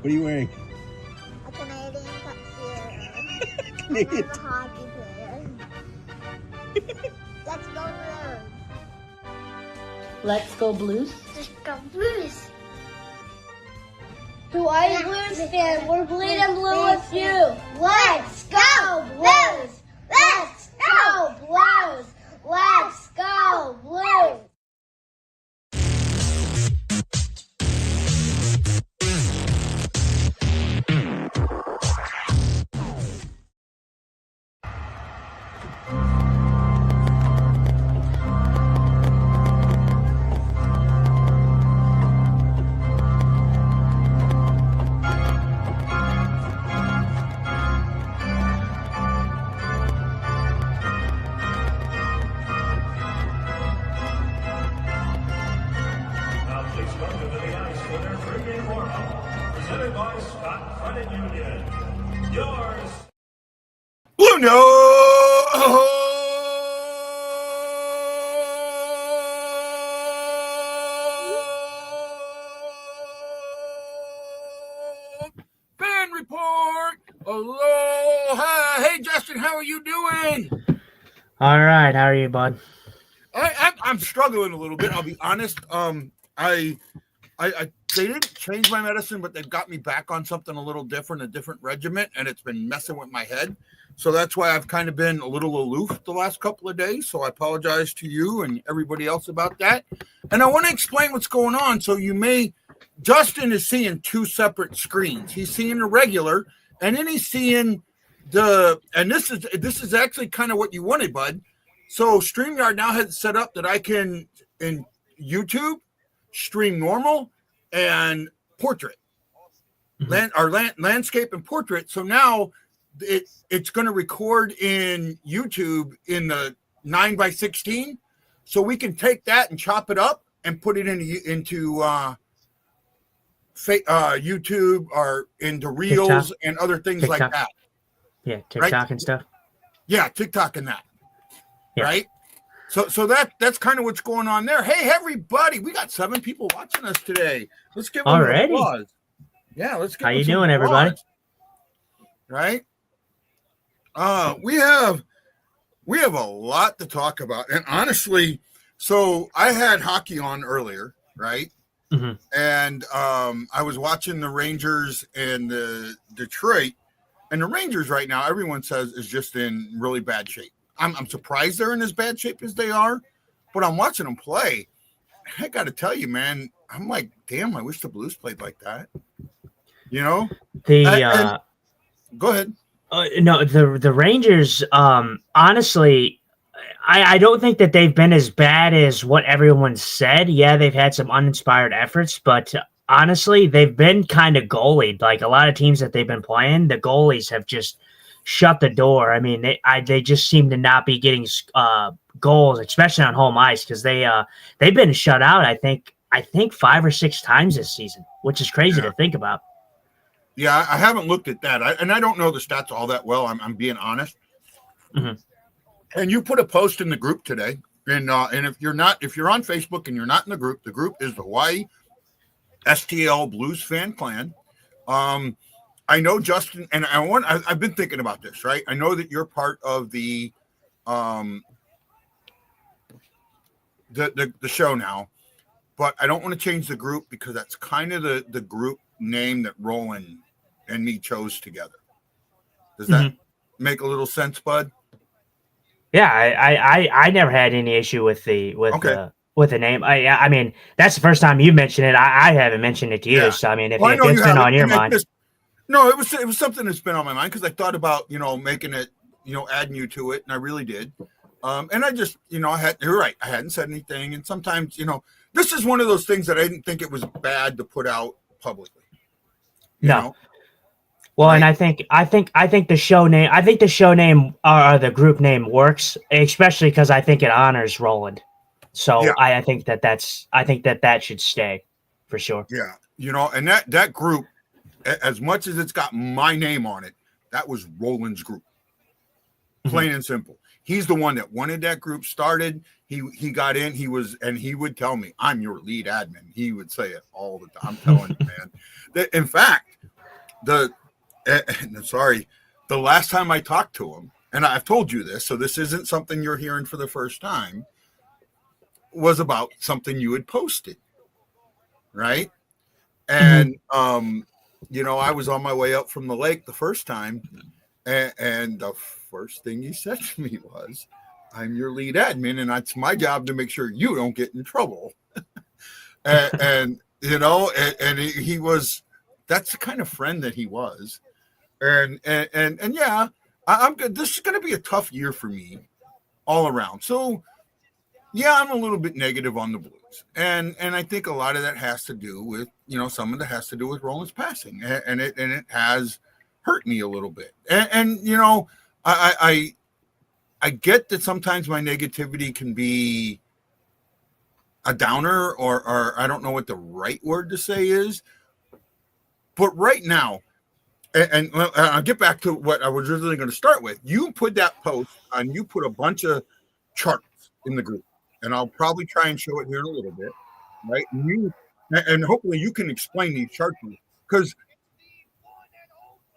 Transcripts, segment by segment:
What are you wearing? A Canadian tuxedo. Canadian. I'm a hockey player. Let's go Blues. Let's go Blues. Let's go Blues. To all you Blues fans, we're bleeding blue with you. Let's go Blues. Let's go Blues. Let's go Blues. Blue Note Fan Report. Aloha. Hey, Justin, how are you doing? All right, how are you, bud? I'm struggling a little bit. I'll be honest. I they didn't change my medicine, but they've got me back on something a little different, a different regiment, and it's been messing with my head. So that's why I've kind of been a little aloof the last couple of days. So I apologize to you and everybody else about that. And I want to explain what's going on. So Justin is seeing two separate screens. He's seeing the regular, and then he's seeing and this is actually kind of what you wanted, bud. So StreamYard now has it set up that I can, in YouTube, stream normal and portrait, landscape and portrait. So now it's going to record in YouTube in the 9:16, so we can take that and chop it up and put it into YouTube or into Reels TikTok. and other things like that. Yeah, TikTok right? and stuff. Yeah, TikTok and that. Yeah. Right? So that's kind of what's going on there. Hey, everybody, we got 7 people watching us today. Let's give them Already? an applause. Yeah, let's give How them you some doing, applause. everybody? Right? We have a lot to talk about. And honestly, so I had hockey on earlier, right? Mm-hmm. And I was watching the Rangers and the Detroit. And the Rangers right now, everyone says, is just in really bad shape. I'm surprised they're in as bad shape as they are, but I'm watching them play. I got to tell you, man, I'm like, damn, I wish the Blues played like that. You know? Go ahead. No, the Rangers, honestly, I don't think that they've been as bad as what everyone said. Yeah, they've had some uninspired efforts, but honestly, they've been kind of goalied. Like a lot of teams that they've been playing, the goalies have just shut the door. I mean, they just seem to not be getting goals, especially on home ice, because they've been shut out. I think 5 or 6 times this season, which is crazy to think about. Yeah, I haven't looked at that, and I don't know the stats all that well. I'm being honest. Mm-hmm. And you put a post in the group today, and if you're on Facebook and you're not in the group is the Hawaii STL Blues Fan Clan. I know Justin, and I've been thinking about this, right? I know that you're part of the show now, but I don't want to change the group because that's kind of the group name that Roland and me chose together. Does that make a little sense, bud? Yeah, I never had any issue with the name. I mean, that's the first time you mentioned it. I haven't mentioned it to you. Yeah. So I mean, if it's been on your mind. No, it was something that's been on my mind because I thought about, making it, adding you to it, and I really did. And I just, you're right. I hadn't said anything. And sometimes, this is one of those things that I didn't think it was bad to put out publicly. You know? Well, right. And I think the show name or the group name works, especially because I think it honors Roland. So yeah. I think that should stay for sure. Yeah. And that group, as much as it's got my name on it, that was Roland's group. Plain and simple. He's the one that wanted that group started. He got in, and he would tell me, I'm your lead admin. He would say it all the time. I'm telling you, man. That in fact, sorry, the last time I talked to him, and I've told you this, so this isn't something you're hearing for the first time, was about something you had posted, right? And I was on my way up from the lake the first time, and the first thing he said to me was, "I'm your lead admin, and it's my job to make sure you don't get in trouble." and he was, that's the kind of friend that he was. And yeah, I'm good. This is going to be a tough year for me all around. So yeah, I'm a little bit negative on the Blues. And I think a lot of that has to do with, some of that has to do with Roland's passing, and it has hurt me a little bit. And I get that sometimes my negativity can be a downer, or I don't know what the right word to say is. But right now, and I'll get back to what I was originally going to start with. You put that post and you put a bunch of charts in the group, and I'll probably try and show it here in a little bit, right? And hopefully you can explain these charts, because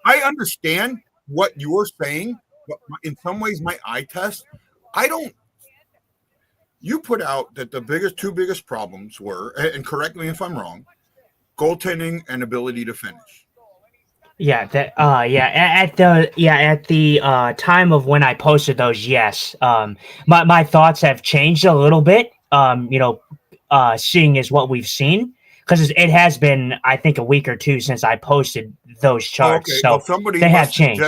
I understand what you're saying, but in some ways, my eye test, I don't. You put out that the two biggest problems were, and correct me if I'm wrong, goaltending and ability to finish. Yeah, at the time of when I posted those, yes. My thoughts have changed a little bit. Seeing as what we've seen, because it has been, I think, a week or two since I posted those charts. Okay, so well, somebody they have changed.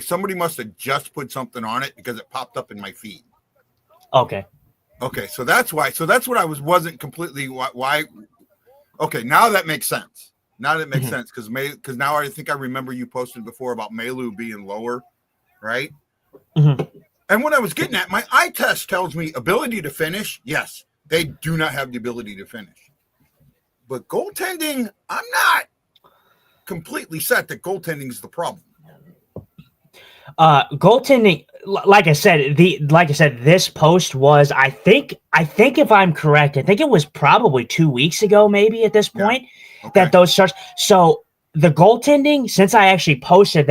Somebody must have just put something on it because it popped up in my feed. Okay, so that's why. So that's what I wasn't completely why. Okay, now that makes sense. Sense because now I think I remember you posted before about Malu being lower, right? Mm-hmm. And what I was getting at, my eye test tells me ability to finish. Yes, they do not have the ability to finish, but goaltending, I'm not completely set that goaltending is the problem. Goaltending, like I said, this post was, I think if I'm correct, I think it was probably 2 weeks ago, maybe at this point. Yeah. Okay. That those charts. So the goaltending, since I actually posted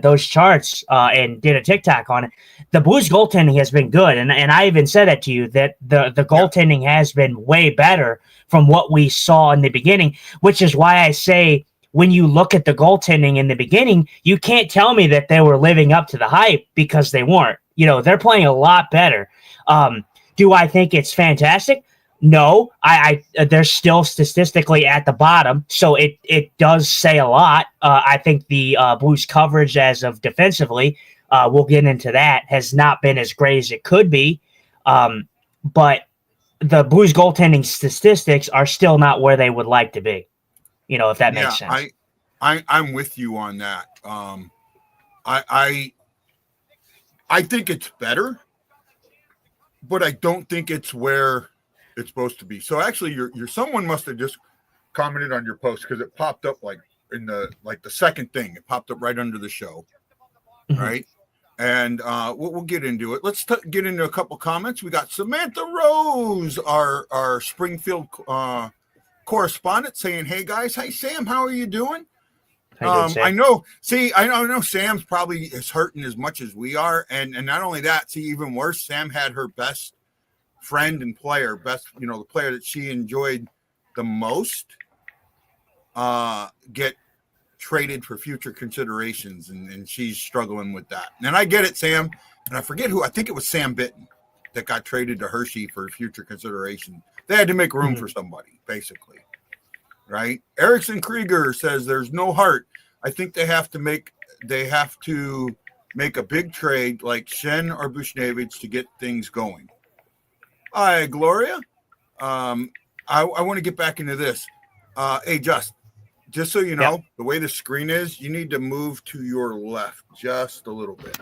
those charts and did a TikTok on it, the Blues goaltending has been good, and I even said that to you, that the goaltending has been way better from what we saw in the beginning, which is why I say, when you look at the goaltending in the beginning, you can't tell me that they were living up to the hype, because they weren't. They're playing a lot better. Do I think it's fantastic? No, they're still statistically at the bottom, so it does say a lot. I think the Blues coverage as of defensively, we'll get into that, has not been as great as it could be. But the Blues goaltending statistics are still not where they would like to be. If that makes sense. I'm with you on that. I think it's better, but I don't think it's where it's supposed to be. So actually, someone must have just commented on your post, because it popped up like in the second thing. It popped up right under the show, right? And we'll get into it. Let's get into a couple comments. We got Samantha Rose, our Springfield correspondent, saying, "Hey guys, hey Sam, how are you doing?" I know Sam's probably is hurting as much as we are, and not only that, see, even worse, Sam had her best friend and player, the player that she enjoyed the most, get traded for future considerations, and she's struggling with that. And I get it, Sam, and I forget who, I think it was Sam Bitten that got traded to Hershey for future consideration. They had to make room for somebody, basically, right? Erickson Krieger says there's no heart. I think they have to make a big trade like Shen or Bushnevich to get things going. Hi, Gloria. I want to get back into this. Hey, just so you know, the way the screen is, you need to move to your left just a little bit.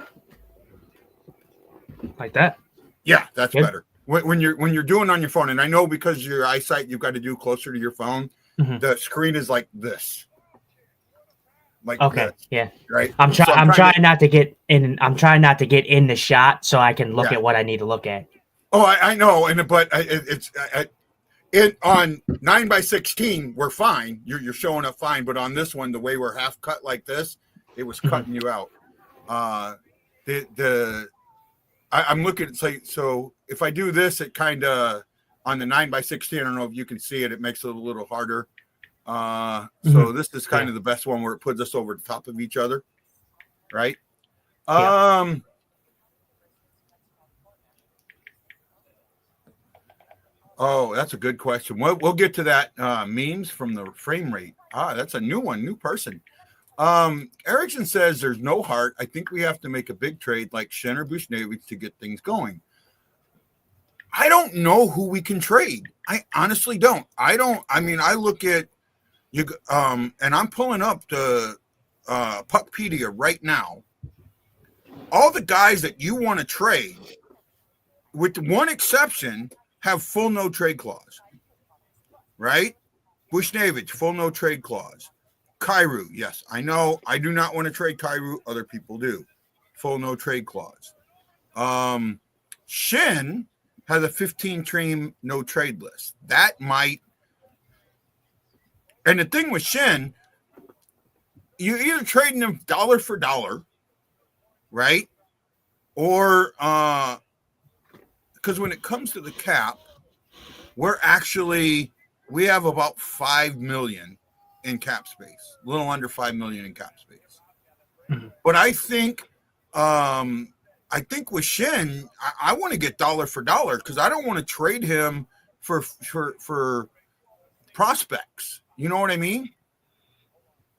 Like that? Yeah, that's good. Better. When you're doing on your phone, and I know because your eyesight, you've got to do closer to your phone. The screen is like this. This, yeah, right. I'm trying not to get in. I'm trying not to get in the shot so I can look at what I need to look at. Oh, I know, but on 9x16, we're fine. You're showing up fine, but on this one, the way we're half cut like this, it was cutting you out. I'm looking at so if I do this, it kind of on the 9x16. I don't know if you can see it. It makes it a little harder. So this is kind of the best one where it puts us over the top of each other, right? Oh, that's a good question. We'll get to that. Memes from the frame rate. That's a new one, new person. Erickson says there's no heart. I think we have to make a big trade like Shen or Bushnevich to get things going. I don't know who we can trade. I honestly don't. I look at you, and I'm pulling up the Puckpedia right now. All the guys that you want to trade, with one exception, have full no trade clause, right? Bushnevich, full no trade clause. Kyrou, yes, I know. I do not want to trade Kyrou. Other people do. Full no trade clause. Shin has a 15-team no trade list. That might. And the thing with Shin, you're either trading them dollar for dollar, right? Or because when it comes to the cap, we have about 5 million in cap space, a little under 5 million in cap space. But I think with Shin, I want to get dollar for dollar because I don't want to trade him for prospects. You know what I mean?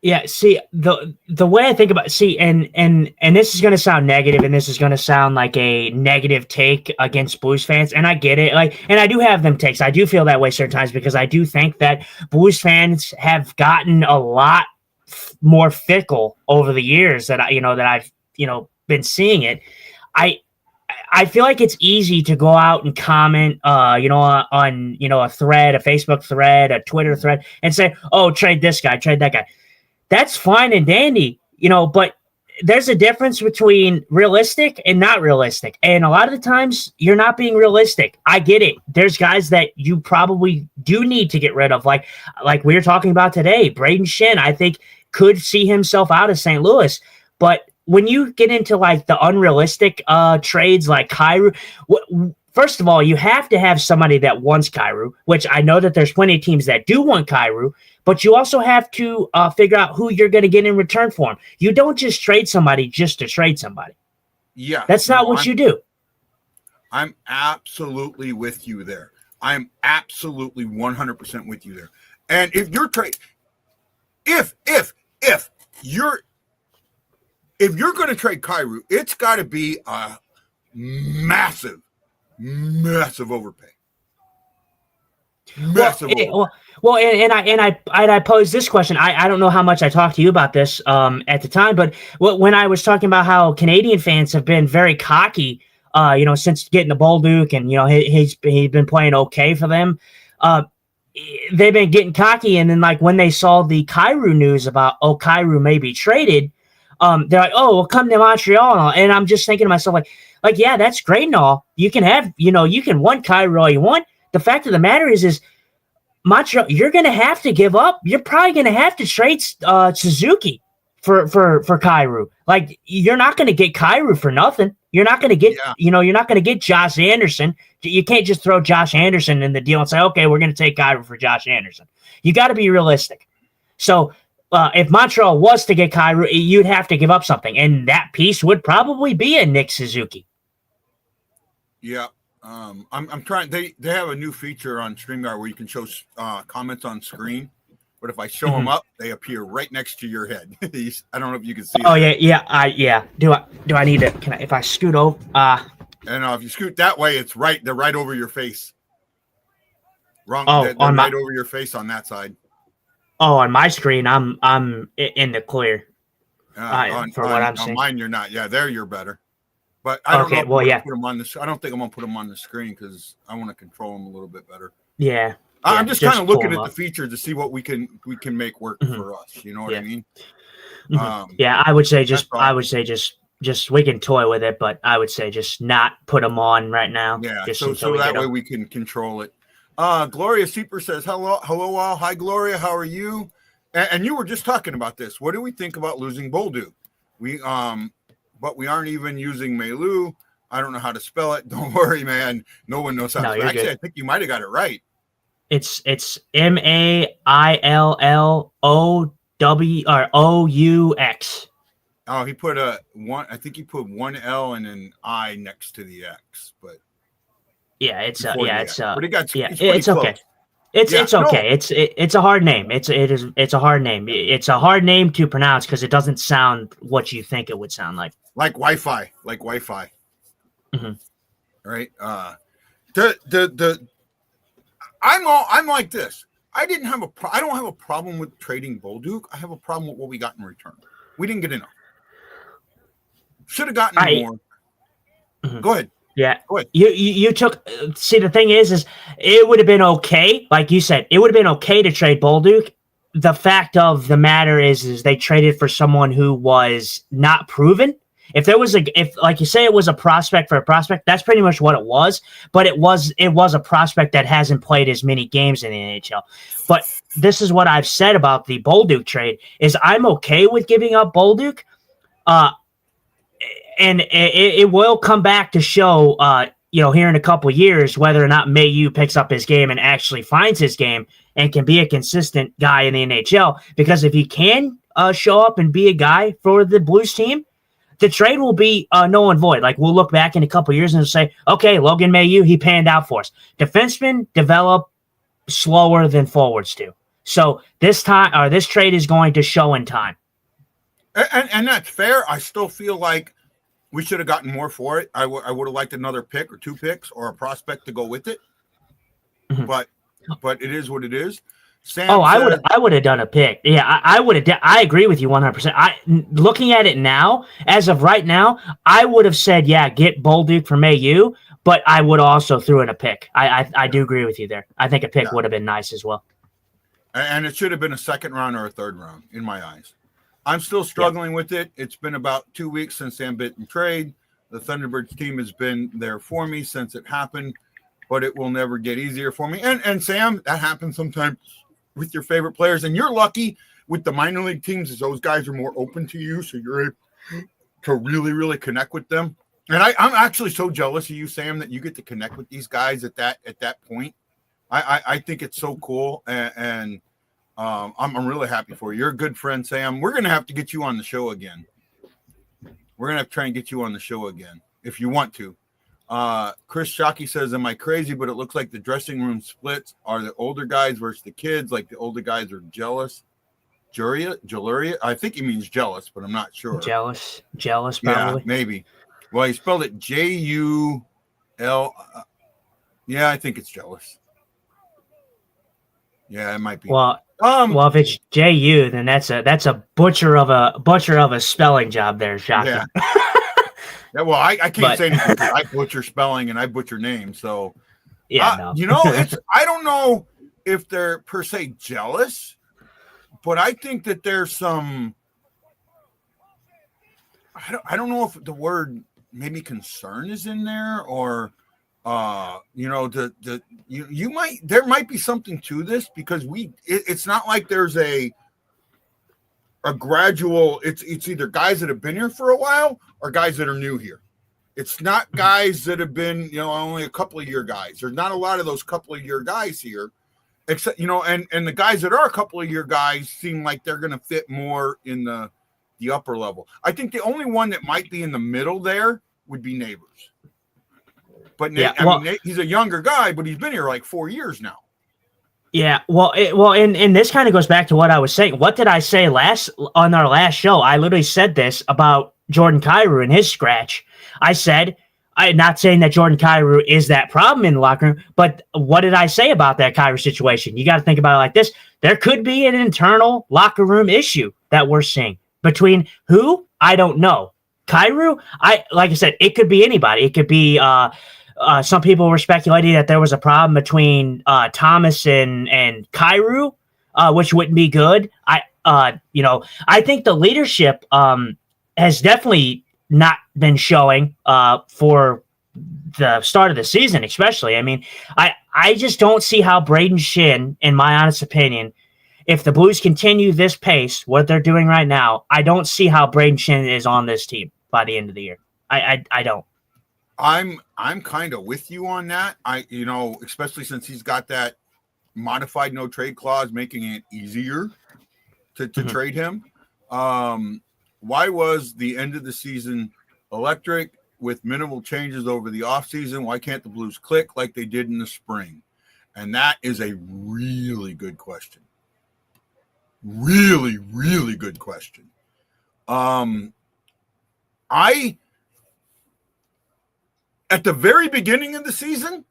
Yeah, see, the way I think about and this is going to sound negative, and this is going to sound like a negative take against Blues fans, and I get it. And I do have them takes. I do feel that way certain times because I do think that Blues fans have gotten a lot more fickle over the years that I've been seeing it. I feel like it's easy to go out and comment, on a thread, a Facebook thread, a Twitter thread, and say, "Oh, trade this guy, trade that guy." That's fine and dandy, but there's a difference between realistic and not realistic. And a lot of the times you're not being realistic. I get it. There's guys that you probably do need to get rid of. Like we were talking about today, Braden Shin, I think could see himself out of St. Louis. But when you get into like the unrealistic trades like Kyrou, first of all, you have to have somebody that wants Kyrou, which I know that there's plenty of teams that do want Kyrou, but you also have to figure out who you're going to get in return for him. You don't just trade somebody just to trade somebody. Yeah. That's not what you do. I'm absolutely with you there. I'm absolutely 100% with you there. And if you're if you're going to trade Kyrou, it's got to be a massive overpay. I posed this question. I don't know how much I talked to you about this at the time, but when I was talking about how Canadian fans have been very cocky, since getting the Bolduc, and he's been playing okay for them. They've been getting cocky, and then like when they saw the Kyrou news about Kyrou may be traded, they're like, "Oh, we'll come to Montreal," and I'm just thinking to myself like, yeah, that's great and all. You can have, you can want Kyrou all you want. The fact of the matter is Montreal, you're going to have to give up. You're probably going to have to trade Suzuki for Kyrou. Like, you're not going to get Kyrou for nothing. You're not going to get, you're not going to get Josh Anderson. You can't just throw Josh Anderson in the deal and say, okay, we're going to take Kyrou for Josh Anderson. You got to be realistic. So if Montreal was to get Kyrou, you'd have to give up something. And that piece would probably be a Nick Suzuki. Yeah. I'm trying. They have a new feature on StreamYard where you can show comments on screen, but if I show them up, they appear right next to your head. I don't know if you can see. Oh that. Yeah. Do I need to? Can I? If I scoot over? And if you scoot that way, it's right. They're right over your face. Wrong. Oh, they're right over your face on that side. Oh, on my screen, I'm in the clear. For what I'm seeing. On mine, you're not. Yeah, there you're better. But I don't know. Put them on I don't think I'm gonna put them on the screen because I want to control them a little bit better. Yeah. I'm just kind of looking at the features to see what we can make work for us. You know what I mean? Yeah, I would say just we can toy with it, but I would say just not put them on right now. Yeah. So that way we can control it. Gloria Seeper says, hello all. Hi, Gloria. How are you? And you were just talking about this. What do we think about losing Bolduc? But we aren't even using Meilu. I don't know how to spell it. Don't worry, man. No one knows how to spell it. Actually, I think you might have got it right. It's Maillous. Oh, he put a one. I think he put one L and an I next to the X, but yeah, it's but it's close. okay. It's okay. It's a hard name. It's a hard name. It's a hard name to pronounce because it doesn't sound what you think it would sound like. Like Wi-Fi. Mm-hmm. Right. I'm like this. I don't have a problem with trading Bolduc. I have a problem with what we got in return. We didn't get enough. Should have gotten more. Mm-hmm. Go ahead. Yeah. Go ahead. You took. See, the thing is it would have been okay. Like you said, it would have been okay to trade Bolduc. The fact of the matter is they traded for someone who was not proven. If like you say, it was a prospect for a prospect, that's pretty much what it was. But it was a prospect that hasn't played as many games in the NHL. But this is what I've said about the Bolduc trade: is I'm okay with giving up Bolduc, and it will come back to show, here in a couple of years whether or not Mailloux picks up his game and actually finds his game and can be a consistent guy in the NHL. Because if he can show up and be a guy for the Blues team, the trade will be null and void. Like, we'll look back in a couple of years and say, okay, Logan Mailloux, he panned out for us. Defensemen develop slower than forwards do. So this trade is going to show in time. And that's fair. I still feel like we should have gotten more for it. I would have liked another pick or two picks or a prospect to go with it. Mm-hmm. But it is what it is. Sam I would have done a pick. Yeah, I would have. I agree with you 100%. Looking at it now, as of right now, I would have said, yeah, get Bolduc for Mailloux, but I would also threw in a pick. I do agree with you there. I think a pick would have been nice as well. And it should have been a second round or a third round in my eyes. I'm still struggling with it. It's been about 2 weeks since Sam bit and trade. The Thunderbirds team has been there for me since it happened, but it will never get easier for me. And Sam, that happens sometimes with your favorite players, and you're lucky with the minor league teams as those guys are more open to you, so you're able to really, really connect with them. And I'm actually so jealous of you, Sam, that you get to connect with these guys at that point. I think it's so cool, and I'm really happy for you. You're a good friend, Sam. We're gonna have to get you on the show again. We're gonna have to try and get you on the show again if you want to. Chris Shockey says, am I crazy? But it looks like the dressing room splits are the older guys versus the kids. Like the older guys are jealous. Jeluria? I think he means jealous, but I'm not sure. Jealous, probably. Yeah, maybe. Well, he spelled it Jul. Yeah, I think it's jealous. Yeah, it might be. Well, if it's Ju, then that's a butcher of a spelling job there, Shockey. Yeah. Yeah, well, I can't say anything. I butcher spelling and I butcher names. So, yeah, no. I don't know if they're per se jealous, but I think that there's some. I don't know if the word maybe concern is in there, or there might be something to this because it's not like there's a gradual. It's either guys that have been here for a while or guys that are new here. It's not guys that have been, only a couple of year guys. There's not a lot of those couple of year guys here, except, and the guys that are a couple of year guys seem like they're going to fit more in the upper level. I think the only one that might be in the middle there would be Neighbors. But he's a younger guy, but he's been here like 4 years now. Yeah, and this kind of goes back to what I was saying. What did I say on our last show? I literally said this about Jordan Kyrou and his scratch. I said, I'm not saying that Jordan Kyrou is that problem in the locker room, but what did I say about that Kyrou situation? You got to think about it like this. There could be an internal locker room issue that we're seeing. Between who? I don't know. Kyrou? Like I said, it could be anybody. It could be some people were speculating that there was a problem between Thomas and Kyrou, which wouldn't be good. I think the leadership has definitely not been showing for the start of the season, especially. I mean, I just don't see how Braden Shin, in my honest opinion, if the Blues continue this pace, what they're doing right now, I don't see how Braden Shin is on this team by the end of the year. I don't. I'm kind of with you on that. Especially since he's got that modified no trade clause, making it easier to trade him. Why was the end of the season electric with minimal changes over the offseason? Why can't the Blues click like they did in the spring? And that is a really good question. Really, really good question. At the very beginning of the season,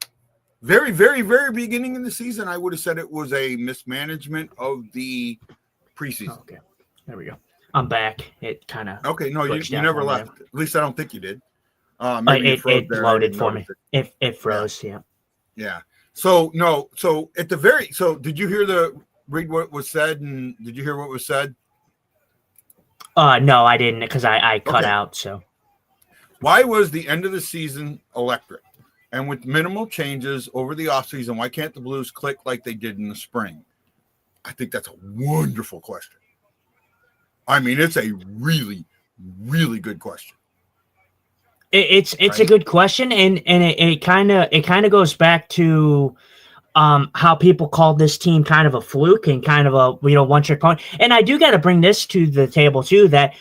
very, very, very beginning of the season, I would have said it was a mismanagement of the preseason. Okay, there we go. I'm back. It kind of no, you never left. At least I don't think you did. It loaded for me. It froze. Yeah. So at the very did you read what was said, and did you hear what was said? No, I didn't, because I cut out. So why was the end of the season electric? And with minimal changes over the offseason, why can't the Blues click like they did in the spring? I think that's a wonderful question. I mean, it's a really, really good question. It's a good question, and it kind of goes back to how people called this team kind of a fluke and kind of a one-trick pony. And I do got to bring this to the table too, that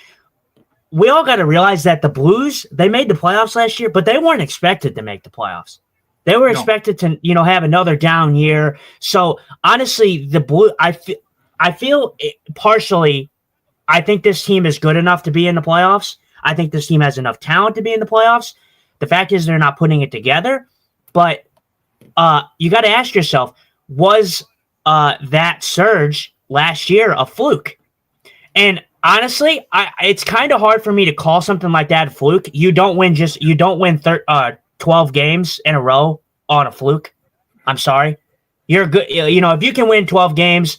we all got to realize that the Blues, they made the playoffs last year, but they weren't expected to make the playoffs. They were expected to have another down year. So honestly, the Blue, I feel partially, I think this team is good enough to be in the playoffs. I think this team has enough talent to be in the playoffs. The fact is they're not putting it together. But you got to ask yourself, was that surge last year a fluke? And honestly, it's kind of hard for me to call something like that a fluke. You don't win 12 games in a row on a fluke. I'm sorry. You're good. If you can win 12 games,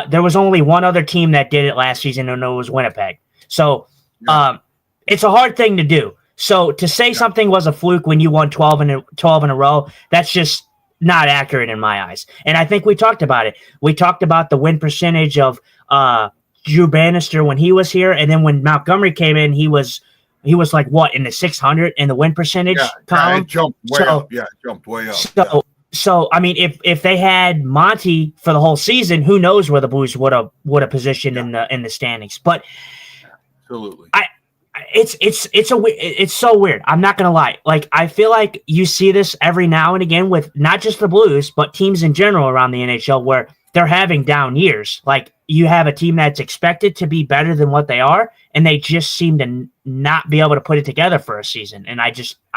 there was only one other team that did it last season, and it was Winnipeg. So it's a hard thing to do. So to say something was a fluke when you won 12 in a row, that's just not accurate in my eyes. And I think we talked about it. We talked about the win percentage of Drew Bannister when he was here, and then when Montgomery came in, he was like what, in the 600 in the win percentage column. It jumped way up. Yeah, it jumped way up. So I mean, if they had Monty for the whole season, who knows where the Blues would have positioned in the standings. But absolutely, it's so weird. I'm not gonna lie. Like, I feel like you see this every now and again with not just the Blues, but teams in general around the NHL where they're having down years. Like, you have a team that's expected to be better than what they are, and they just seem to not be able to put it together for a season. And I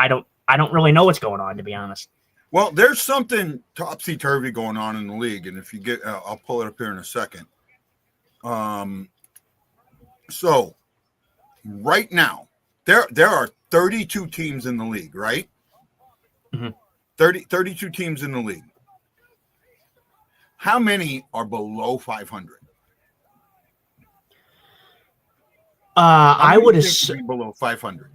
don't really know what's going on, to be honest. Well, there's something topsy-turvy going on in the league, and if you get, I'll pull it up here in a second. So right now, there are 32 teams in the league, right? Mm-hmm. 32 teams in the league. How many are below 500? I would assume below 500.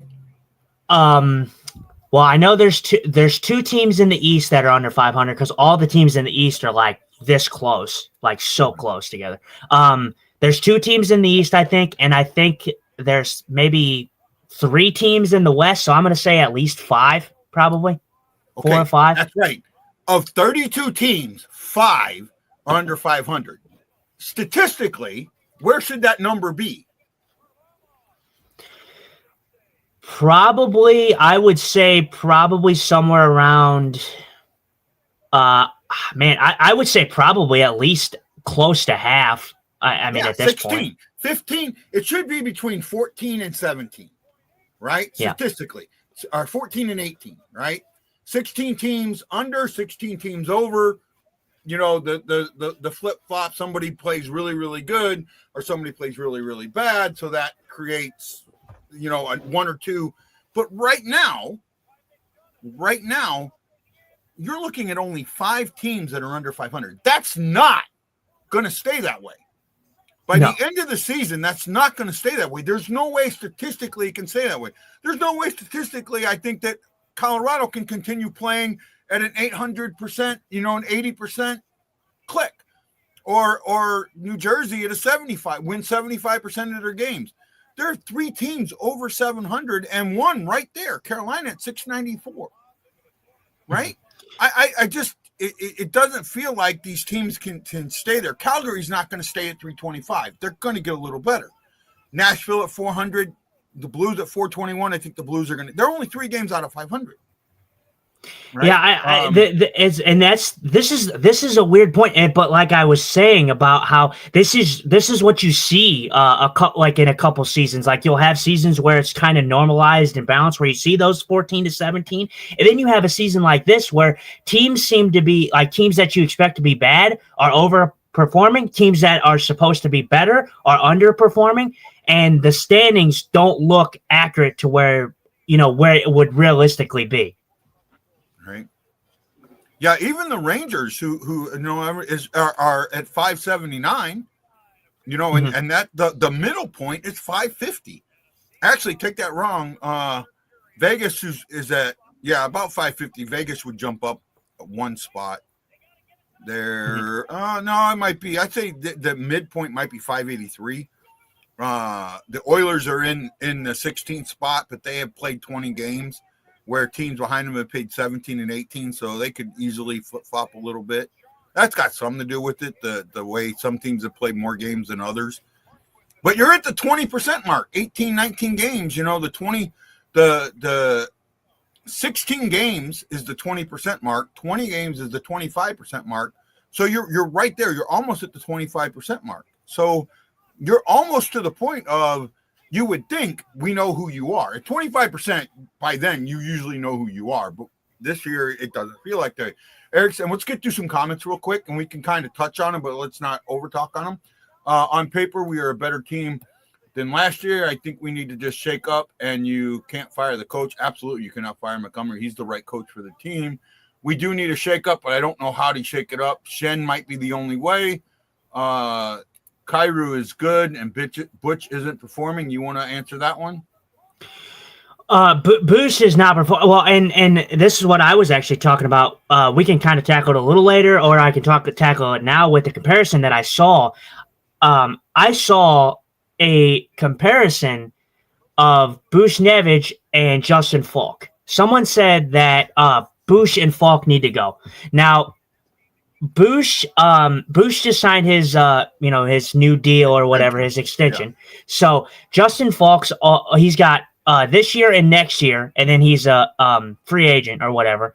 Well, I know there's two teams in the East that are under 500 because all the teams in the East are like this close, like so close together. There's two teams in the East, I think, and I think there's maybe 3 teams in the West, so I'm going to say at least 5, probably. Okay, 4 or 5. That's right. Of 32 teams, 5 are under 500. Statistically, where should that number be? Probably, I would say probably somewhere around, I would say probably at least close to half. I mean, at this 16, point. 15, it should be between 14 and 17, right? Yeah. Statistically, or 14 and 18, right? 16 teams under, 16 teams over. The flip-flop, somebody plays really, really good or somebody plays really, really bad. So that creates, a 1 or 2. But right now, you're looking at only 5 teams that are under 500. That's not going to stay that way. By the end of the season, that's not going to stay that way. There's no way statistically it can stay that way. There's no way statistically I think that Colorado can continue playing at an 800%, an 80% click, or New Jersey at a 75, win 75% of their games. There are 3 teams over 700 and one right there, Carolina at 694. Right? I just it doesn't feel like these teams can stay there. Calgary's not going to stay at 325. They're going to get a little better. Nashville at 400, the Blues at 421. I think the Blues are going to. They're only 3 games out of 500. Right? Yeah, this is a weird point, but like I was saying about how this is what you see like in a couple seasons. Like you'll have seasons where it's kind of normalized and balanced, where you see those 14 to 17, and then you have a season like this where teams seem to be like teams that you expect to be bad are overperforming, teams that are supposed to be better are underperforming, and the standings don't look accurate to where it would realistically be. Right. Yeah, even the Rangers who are at 579, and that the middle point is 550. Actually, take that wrong. Vegas is at about 550. Vegas would jump up 1 spot there. No, it might be. I'd say the midpoint might be 583. The Oilers are in the 16th spot, but they have played 20 games. Where teams behind them have paid 17 and 18, so they could easily flip-flop a little bit. That's got something to do with it, the way some teams have played more games than others. But you're at the 20% mark, 18, 19 games. The 16 games is the 20% mark, 20 games is the 25% mark. So you're right there. You're almost at the 25% mark. So you're almost to the point of you would think we know who you are. At 25%, by then, you usually know who you are. But this year, it doesn't feel like that. Eric, and let's get through some comments real quick, and we can kind of touch on them, but let's not over-talk on them. On paper, we are a better team than last year. I think we need to just shake up, and you can't fire the coach. Absolutely, you cannot fire Montgomery. He's the right coach for the team. We do need a shake-up, but I don't know how to shake it up. Shen might be the only way. Kyrou is good, and Butch isn't performing. You want to answer that one? Boosh is not performing well, and this is what I was actually talking about. We can kind of tackle it a little later, or I can tackle it now with the comparison that I saw. I saw a comparison of Buchnevich and Justin Falk. Someone said that Bush and Falk need to go. Now, Bush just signed his his new deal or whatever, his extension. Yeah. So Justin Falk's he's got this year and next year, and then he's a free agent or whatever.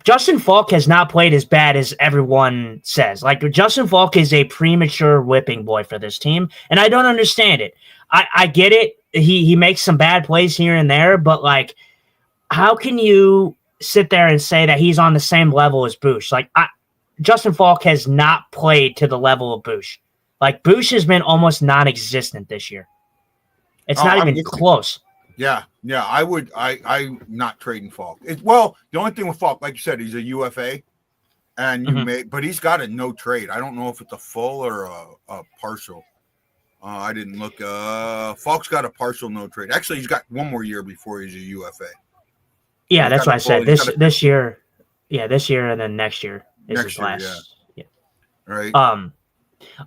Justin Falk has not played as bad as everyone says. Like, Justin Falk is a premature whipping boy for this team, and I don't understand it. I get it. He makes some bad plays here and there, but like, how can you sit there and say that he's on the same level as Bush? Like, Justin Falk has not played to the level of Bush. Like, Bush has been almost non-existent this year. It's not even close. Yeah. I'm not trading Falk. The only thing with Falk, like you said, he's a UFA, and but he's got a no trade. I don't know if it's a full or a partial. I didn't look. Falk's got a partial no trade. Actually, he's got 1 more year before he's a UFA. Yeah, that's what I said. This year, and then next year is his last. Yeah. Right.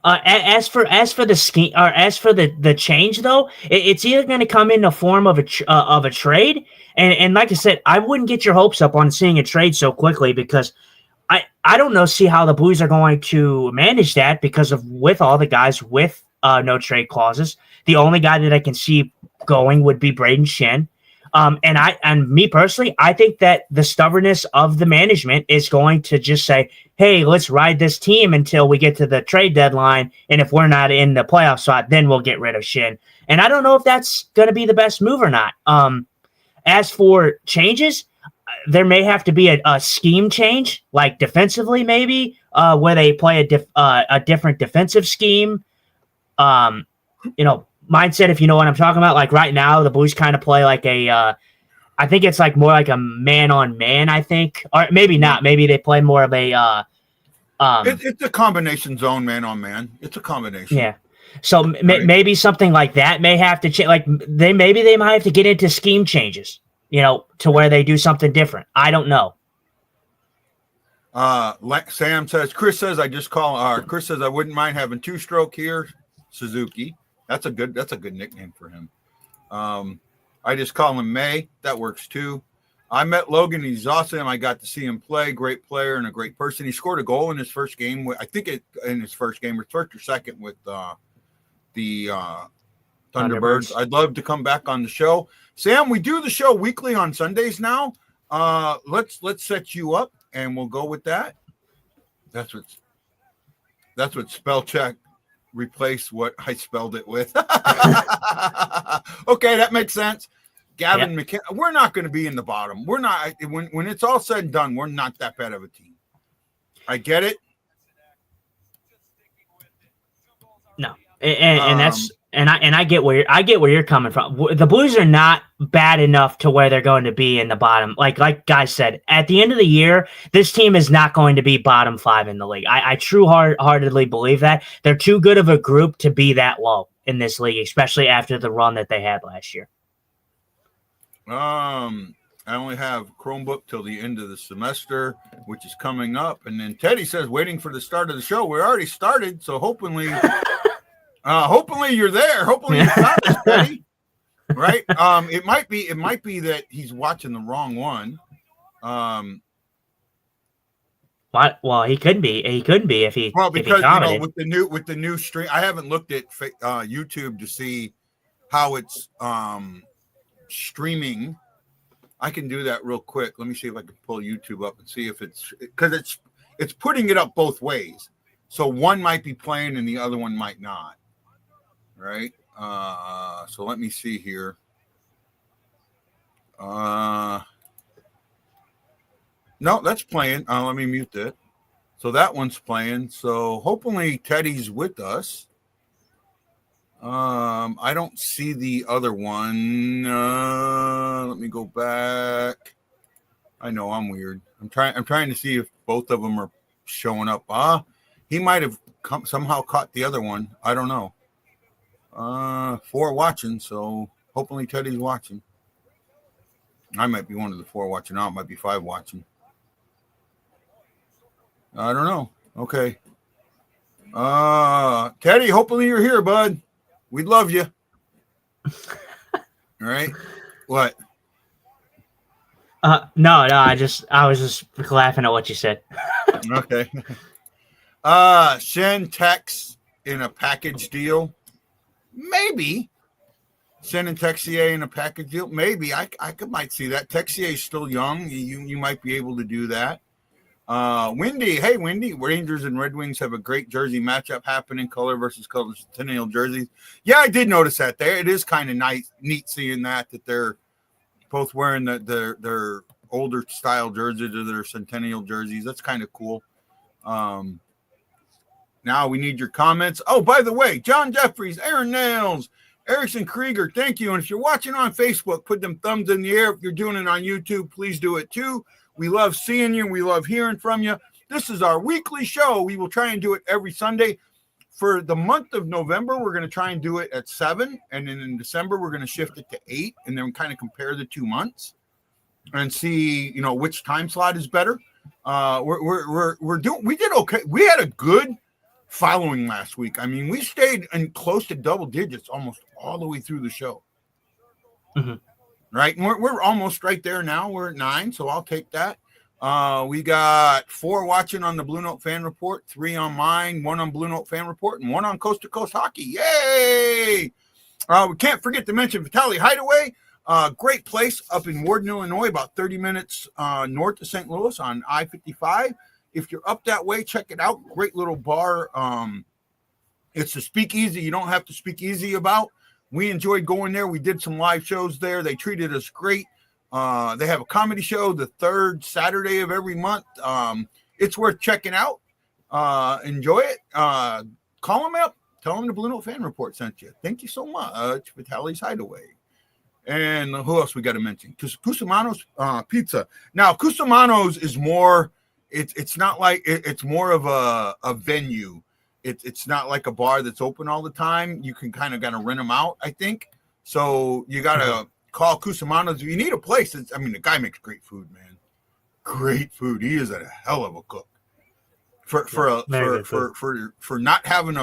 As for the scheme, or as for the change, though, it's either going to come in the form of a trade, and like I said, I wouldn't get your hopes up on seeing a trade so quickly, because I don't see how the Blues are going to manage that, because with all the guys with no trade clauses. The only guy that I can see going would be Braden Shen. And me personally, I think that the stubbornness of the management is going to just say, hey, let's ride this team until we get to the trade deadline. And if we're not in the playoff spot, then we'll get rid of Shin. And I don't know if that's going to be the best move or not. As for changes, there may have to be a scheme change, like defensively maybe, where they play a different defensive scheme. Mindset, if you know what I'm talking about. Like right now, the Blues kind of play like I think it's like more like a man-on-man, I think. Or maybe not. Maybe they play more of a... it's a combination zone, man-on-man. It's a combination. Yeah. So maybe something like that may have to change. Like they might have to get into scheme changes, to where they do something different. I don't know. Sam says, Chris says I wouldn't mind having 2-stroke here, Suzuki. That's a good nickname for him. I just call him May. That works too. I met Logan. He's awesome. I got to see him play. Great player and a great person. He scored a goal in his first game. In his first game, or first or second with the Thunderbirds. I'd love to come back on the show. Sam, we do the show weekly on Sundays now. Let's set you up and we'll go with that. That's what spell check replace what I spelled it with. Okay, that makes sense. Gavin McKenna, we're not going to be in the bottom. We're not. When it's all said and done, we're not that bad of a team. I get it. No, and I get where you're coming from. The Blues are not bad enough to where they're going to be in the bottom. Like guys said, at the end of the year, this team is not going to be bottom 5 in the league. I heartedly believe that. They're too good of a group to be that low in this league, especially after the run that they had last year. I only have Chromebook till the end of the semester, which is coming up. And then Teddy says, waiting for the start of the show. We already started, so hopefully you're there. Hopefully you found us, Teddy. Right? It might be that he's watching the wrong one. What? Well, he couldn't be if he. Well, because with the new stream, I haven't looked at YouTube to see how it's streaming. I can do that real quick. Let me see if I can pull YouTube up and see if because it's putting it up both ways. So one might be playing and the other one might not. Right? So let me see here. No, that's playing. Let me mute that. So that one's playing. So hopefully Teddy's with us. I don't see the other one. Let me go back. I know I'm weird. I'm trying to see if both of them are showing up. He might have somehow caught the other one. I don't know. 4 watching, so hopefully Teddy's watching. I might be one of the 4 watching now. It might be 5 watching. I don't know. Okay. Teddy, hopefully you're here, bud. We'd love you. All right. What? No, I was just laughing at what you said. Okay. Shen Tex in a package deal. Maybe. Shen and Texier in a package deal. Maybe. I might see that. Texier is still young. You might be able to do that. Wendy. Hey, Wendy. Rangers and Red Wings have a great jersey matchup happening. Color versus color centennial jerseys. Yeah, I did notice that there. It is kind of neat seeing that they're both wearing their older style jerseys or their centennial jerseys. That's kind of cool. Now we need your comments. Oh, by the way, John Jeffries, Aaron Nails, Erickson Krieger, thank you. And if you're watching on Facebook, put them thumbs in the air. If you're doing it on YouTube, please do it too. We love seeing you. We love hearing from you. This is our weekly show. We will try and do it every Sunday. For the month of November, we're going to try and do it at 7. And then in December, we're going to shift it to 8 and then kind of compare the 2 months and see, which time slot is better. We did okay. We had a good following last week. I mean, we stayed in close to double digits almost all the way through the show. Mm-hmm. Right. And we're almost right there now. We're at 9. So I'll take that. We got 4 watching on the BlueNote Fan Report, 3 on mine, 1 on BlueNote Fan Report, and 1 on Coast to Coast Hockey. Yay! We can't forget to mention Vitaly Hideaway. Great place up in Warden, Illinois, about 30 minutes north of St. Louis on I-55. If you're up that way, check it out. Great little bar. It's a speakeasy you don't have to speak easy about. We enjoyed going there. We did some live shows there. They treated us great. They have a comedy show the 3rd Saturday of every month. It's worth checking out. Enjoy it. Call them up. Tell them the BlueNote Fan Report sent you. Thank you so much, Vitaly's Hideaway. And who else we got to mention? Cusimano's Pizza. Now, Cusimano's is more. It's not like it's more of a venue. It's not like a bar that's open all the time. You can kind of got to rent them out, I think. So you got to call Cusimano's. You need a place. I mean, the guy makes great food, man. Great food. He is a hell of a cook. For not having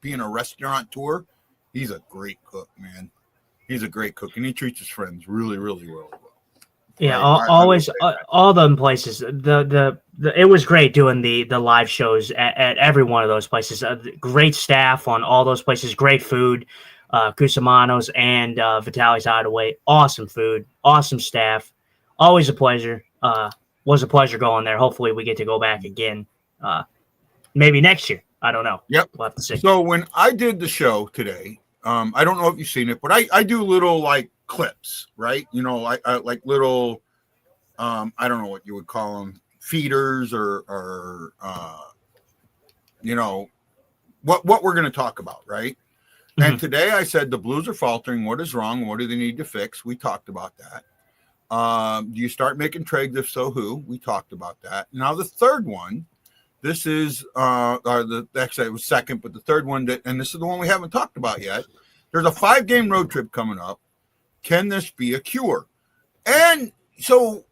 being a restaurateur, he's a great cook, man. He's a great cook, and he treats his friends really, really well. Yeah, always all them places. It was great doing the live shows at every one of those places. Great staff on all those places. Great food, Cusimano's and Vitali's Hideaway. Awesome food, awesome staff. Always a pleasure. Was a pleasure going there. Hopefully, we get to go back again. Maybe next year. I don't know. Yep. We'll have to see. So when I did the show today, I don't know if you've seen it, but I do little like clips, right? You know, I like little, I don't know what you would call them, feeders or you know, what we're going to talk about, right? Mm-hmm. And today I said the Blues are faltering. What is wrong? What do they need to fix? We talked about that. Do you start making trades? If so, who? We talked about that. Now the third one, this is actually it was second, but the third one and this is the one we haven't talked about yet. There's a 5-game road trip coming up. Can this be a cure? And so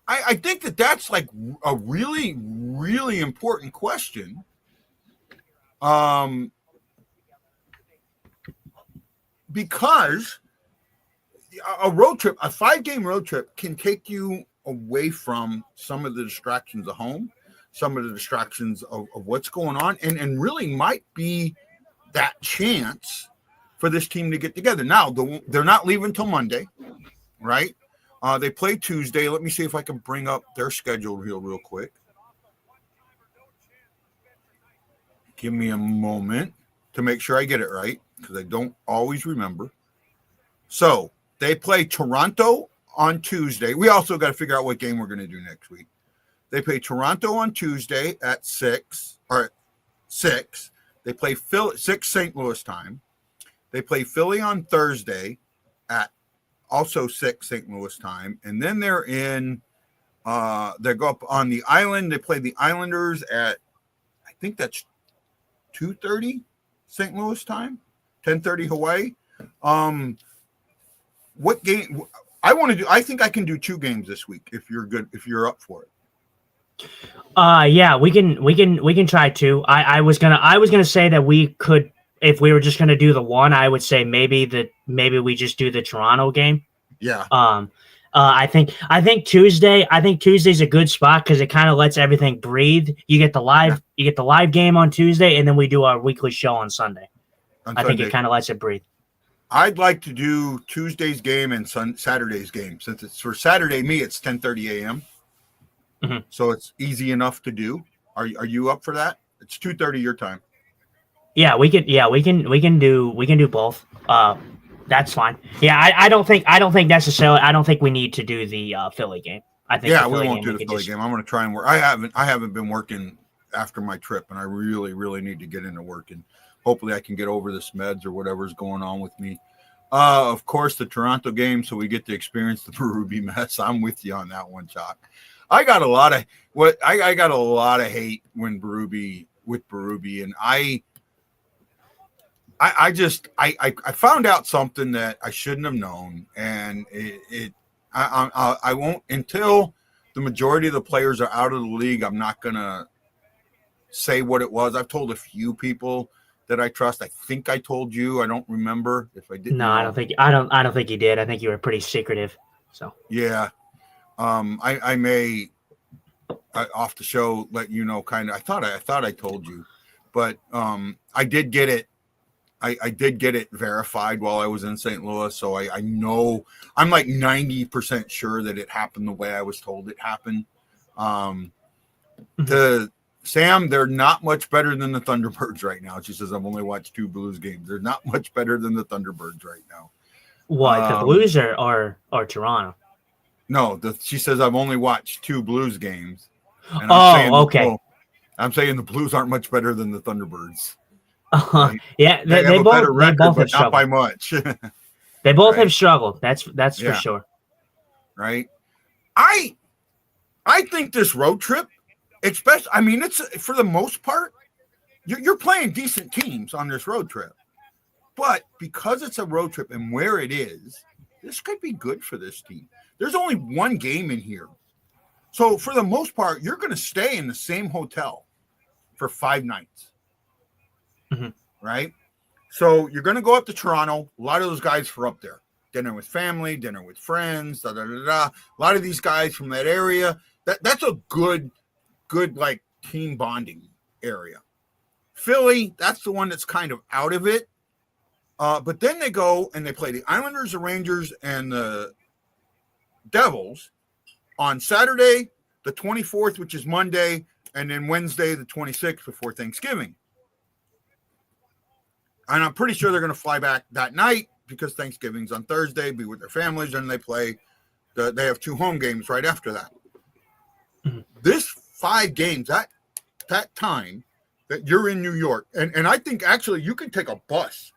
I think that's like a really, really important question. Because a road trip, a 5-game road trip can take you away from some of the distractions of home, some of the distractions of what's going on, and really might be that chance for this team to get together. Now, they're not leaving until Monday, right? They play Tuesday. Let me see if I can bring up their schedule real quick. Give me a moment to make sure I get it right, because I don't always remember. So they play Toronto on Tuesday. We also got to figure out what game we're going to do next week. They play Toronto on Tuesday at 6. They play 6 St. Louis time. They play Philly on Thursday at also 6 St. Louis time. And then they go up on the island. They play the Islanders at, I think that's 2:30 St. Louis time, 10:30 Hawaii. What game I want to do? I think I can do 2 games this week if you're good, if you're up for it. Yeah, we can try 2. I was gonna say that we could, if we were just gonna do the one, I would say maybe we just do the Toronto game. Yeah. I think Tuesday. I think Tuesday's a good spot because it kind of lets everything breathe. You get the live game on Tuesday, and then we do our weekly show on Sunday. I think it kind of lets it breathe. I'd like to do Tuesday's game and Saturday's game, since it's for Saturday. It's 10:30 a.m. Mm-hmm. So it's easy enough to do. Are you up for that? It's 2:30 your time. Yeah, we can do both. That's fine. Yeah, I don't think necessarily. I don't think we need to do the Philly game. I think we won't do the Philly game. I'm going to try and work. I haven't been working after my trip, and I really, really need to get into work, and hopefully I can get over this meds or whatever's going on with me. Of course, the Toronto game, so we get to experience the Berube mess. I'm with you on that one, Chuck. I got a lot of hate when Berube, and I found out something that I shouldn't have known, and I won't until the majority of the players are out of the league. I'm not gonna say what it was. I've told a few people that I trust. I think I told you. I don't remember if I did. No, I don't think you did. I think you were pretty secretive. So yeah, I may off the show let you know. Kind of. I thought I told you, but I did get it. I did get it verified while I was in St. Louis, so I know. I'm like 90% sure that it happened the way I was told it happened. Sam, they're not much better than the Thunderbirds right now. She says, I've only watched 2 Blues games. They're not much better than the Thunderbirds right now. What, the Blues or Toronto? No, she says, I've only watched 2 Blues games. And okay. I'm saying the Blues aren't much better than the Thunderbirds. Right? Yeah, they have a both, better record, they both but have struggled. not by much. They both have struggled. That's for sure. Right. I think this road trip, especially, I mean, it's for the most part, you're playing decent teams on this road trip. But because it's a road trip and where it is, this could be good for this team. There's only one game in here. So for the most part, you're going to stay in the same hotel for 5 nights. Mm-hmm. Right? So you're going to go up to Toronto. A lot of those guys are up there. Dinner with family, dinner with friends, da, da, da, da. A lot of these guys from that area. That's a good like team bonding area. Philly, that's the one that's kind of out of it. But then they go and they play the Islanders, the Rangers, and the Devils on Saturday, the 24th, which is Monday, and then Wednesday, the 26th, before Thanksgiving. And I'm pretty sure they're going to fly back that night because Thanksgiving's on Thursday, be with their families, and they play. They have 2 home games right after that. Mm-hmm. This 5 games, that time that you're in New York, and I think actually you can take a bus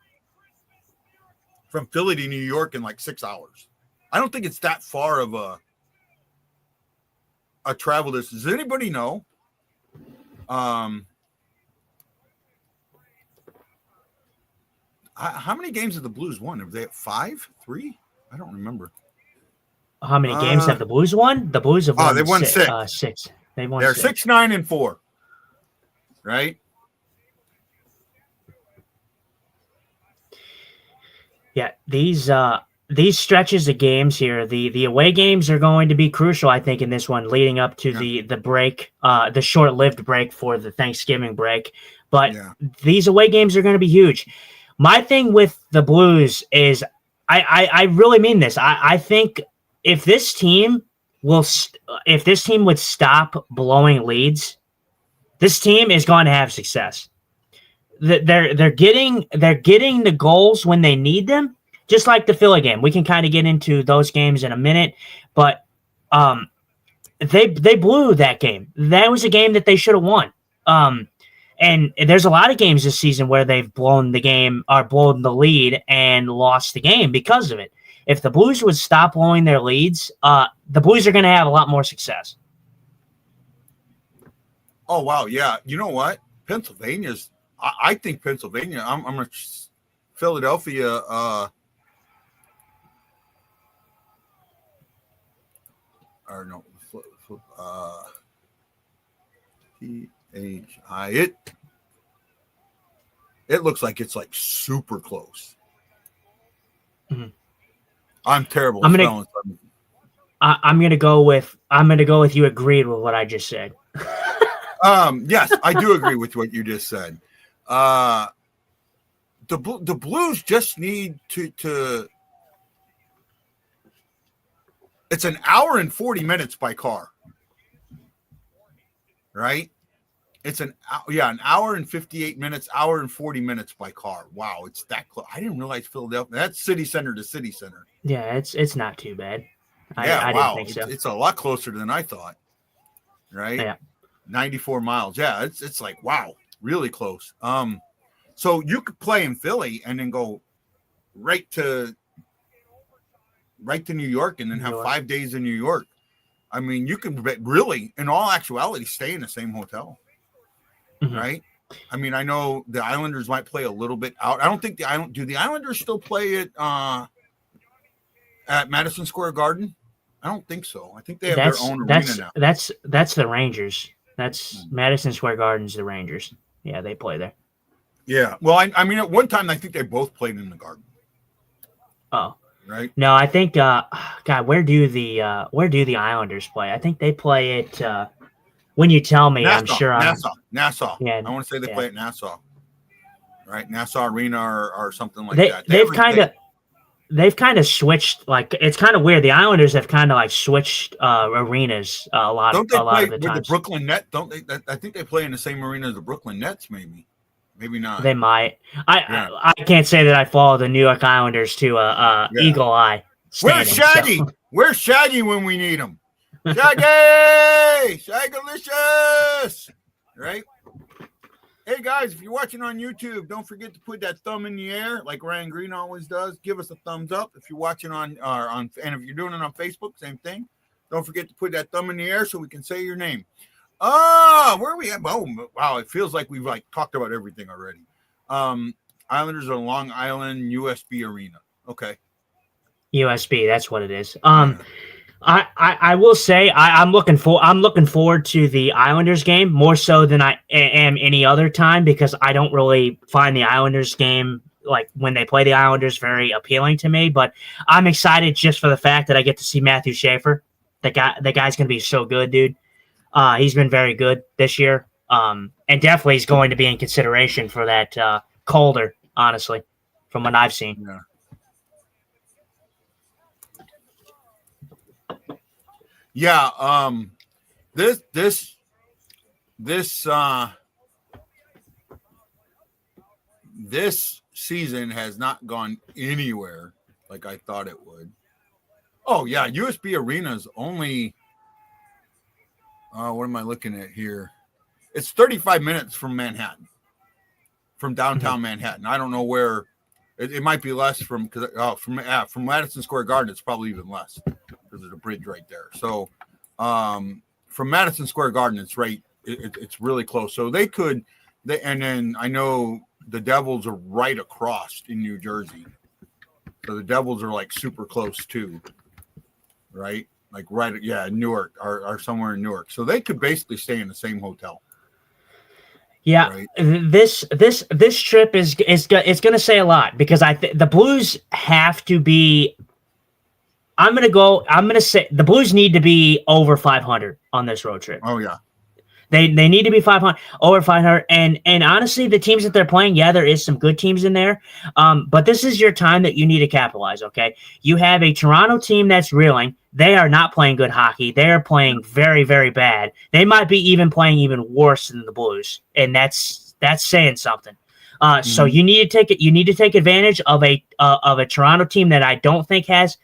from Philly to New York in like 6 hours. I don't think it's that far of a travel distance. Does anybody know? How many games have the Blues won? Have they had 5, 3? I don't remember. How many games have the Blues won? The Blues have won. They won 6. 6. They won. They're 6, 9, and 4. Right. Yeah, these stretches of games here, the away games are going to be crucial, I think, in this one, leading up to the break, the short-lived break for the Thanksgiving break. But these away games are going to be huge. My thing with the Blues is, I really mean this. I think if this team would stop blowing leads, this team is going to have success. They're getting the goals when they need them, just like the Philly game. We can kind of get into those games in a minute, but they blew that game. That was a game that they should have won. And there's a lot of games this season where they've blown the game or blown the lead and lost the game because of it. If the Blues would stop blowing their leads, the Blues are going to have a lot more success. Oh wow, yeah. You know what? Pennsylvania's. I think Pennsylvania. I'm a Philadelphia. Or no, PHI. It looks like it's like super close. Mm-hmm. I'm terrible. I'm gonna go with you. Agreed with what I just said. Yes, I do agree with what you just said. The Blues just need to. It's an hour and 40 minutes by car, right? It's an hour and 58 minutes, hour and 40 minutes by car. Wow, it's that close. I didn't realize Philadelphia. That's city center to city center. Yeah, it's not too bad. I didn't think so. It's a lot closer than I thought. Right? Yeah. 94 miles. Yeah, it's like wow, really close. So you could play in Philly and then go right to New York and then have 5 days in New York. I mean, you can really, in all actuality, stay in the same hotel, right? I mean, I know the Islanders might play a little bit out. I don't think do the Islanders still play it at Madison Square Garden? I don't think so. I think they have their own arena now. That's the Rangers. That's Madison Square Garden's the Rangers. Yeah, they play there. Yeah. Well, I mean, at one time, I think they both played in the Garden. Oh. Right. No, I think. God, where do the Islanders play? I think they play it. When you tell me, Nassau, I'm sure. Nassau. Yeah. I want to say they play at Nassau. Right, Nassau Arena or something like that. They've kind of switched. Like it's kind of weird. The Islanders have kind of like switched arenas a lot. Don't they a lot play of the with times. the Brooklyn Nets? Don't they? I think they play in the same arena as the Brooklyn Nets. Maybe not. They might. I can't say that I follow the New York Islanders to eagle eye. Where's Shaggy? So. Where's Shaggy when we need him? Shaggy, Shaggalicious, right? Hey guys, if you're watching on YouTube, don't forget to put that thumb in the air like Ryan Green always does. Give us a thumbs up. If you're watching on and if you're doing it on Facebook, same thing. Don't forget to put that thumb in the air so we can say your name. Where are we at? Oh, wow. It feels like we've talked about everything already. Islanders on Long Island USB Arena. Okay. USB, that's what it is. Yeah. I will say I'm looking forward to the Islanders game more so than I am any other time, because I don't really find the Islanders game, like when they play the Islanders, very appealing to me. But I'm excited just for the fact that I get to see Matthew Schaefer. The guy's gonna be so good, dude. He's been very good this year. And definitely he's going to be in consideration for that Calder, honestly, from what I've seen. Yeah. Yeah, this season has not gone anywhere like I thought it would. Oh yeah, USB Arena's only what am I looking at here? It's 35 minutes from Manhattan. From downtown Manhattan. I don't know where it might be less from Madison Square Garden, it's probably even less. Because there's a bridge right there. So from Madison Square Garden, it's right. It's really close. So and then I know the Devils are right across in New Jersey. So the Devils are super close too, right? Newark are somewhere in Newark. So they could basically stay in the same hotel. Yeah, right? This trip is going to say a lot, because the Blues have to be. I'm going to say the Blues need to be over 500 on this road trip. Oh, yeah. They need to be 500, over 500. And honestly, the teams that they're playing, yeah, there is some good teams in there. But this is your time that you need to capitalize, okay? You have a Toronto team that's reeling. They are not playing good hockey. They are playing very, very bad. They might be playing even worse than the Blues. And that's saying something. So you need to take advantage of a Toronto team that I don't think has.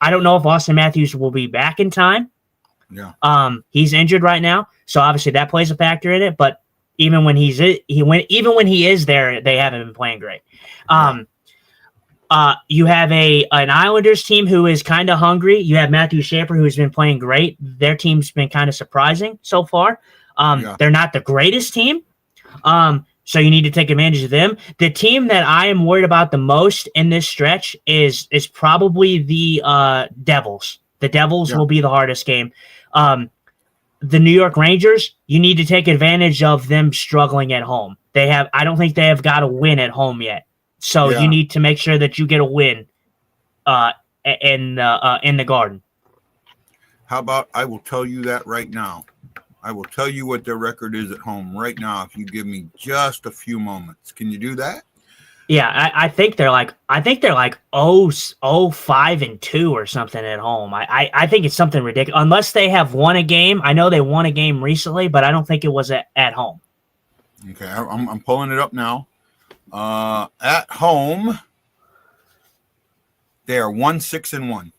I don't know if Austin Matthews will be back in time. Yeah. He's injured right now, so obviously that plays a factor in it. But even when he is there, they haven't been playing great. You have an Islanders team who is kind of hungry. You have Matthew Schaefer, who has been playing great. Their team's been kind of surprising so far. They're not the greatest team. So you need to take advantage of them. The team that I am worried about the most in this stretch is probably the Devils. The Devils will be the hardest game. The New York Rangers, you need to take advantage of them struggling at home. I don't think they have got a win at home yet. So you need to make sure that you get a win in the Garden. How about I will tell you that right now. I will tell you what their record is at home right now if you give me just a few moments. Can you do that? Yeah, I think they're like 5-2 or something at home. I think it's something ridiculous. Unless they have won a game. I know they won a game recently, but I don't think it was at home. Okay, I'm pulling it up now. At home, they are 1-6-1.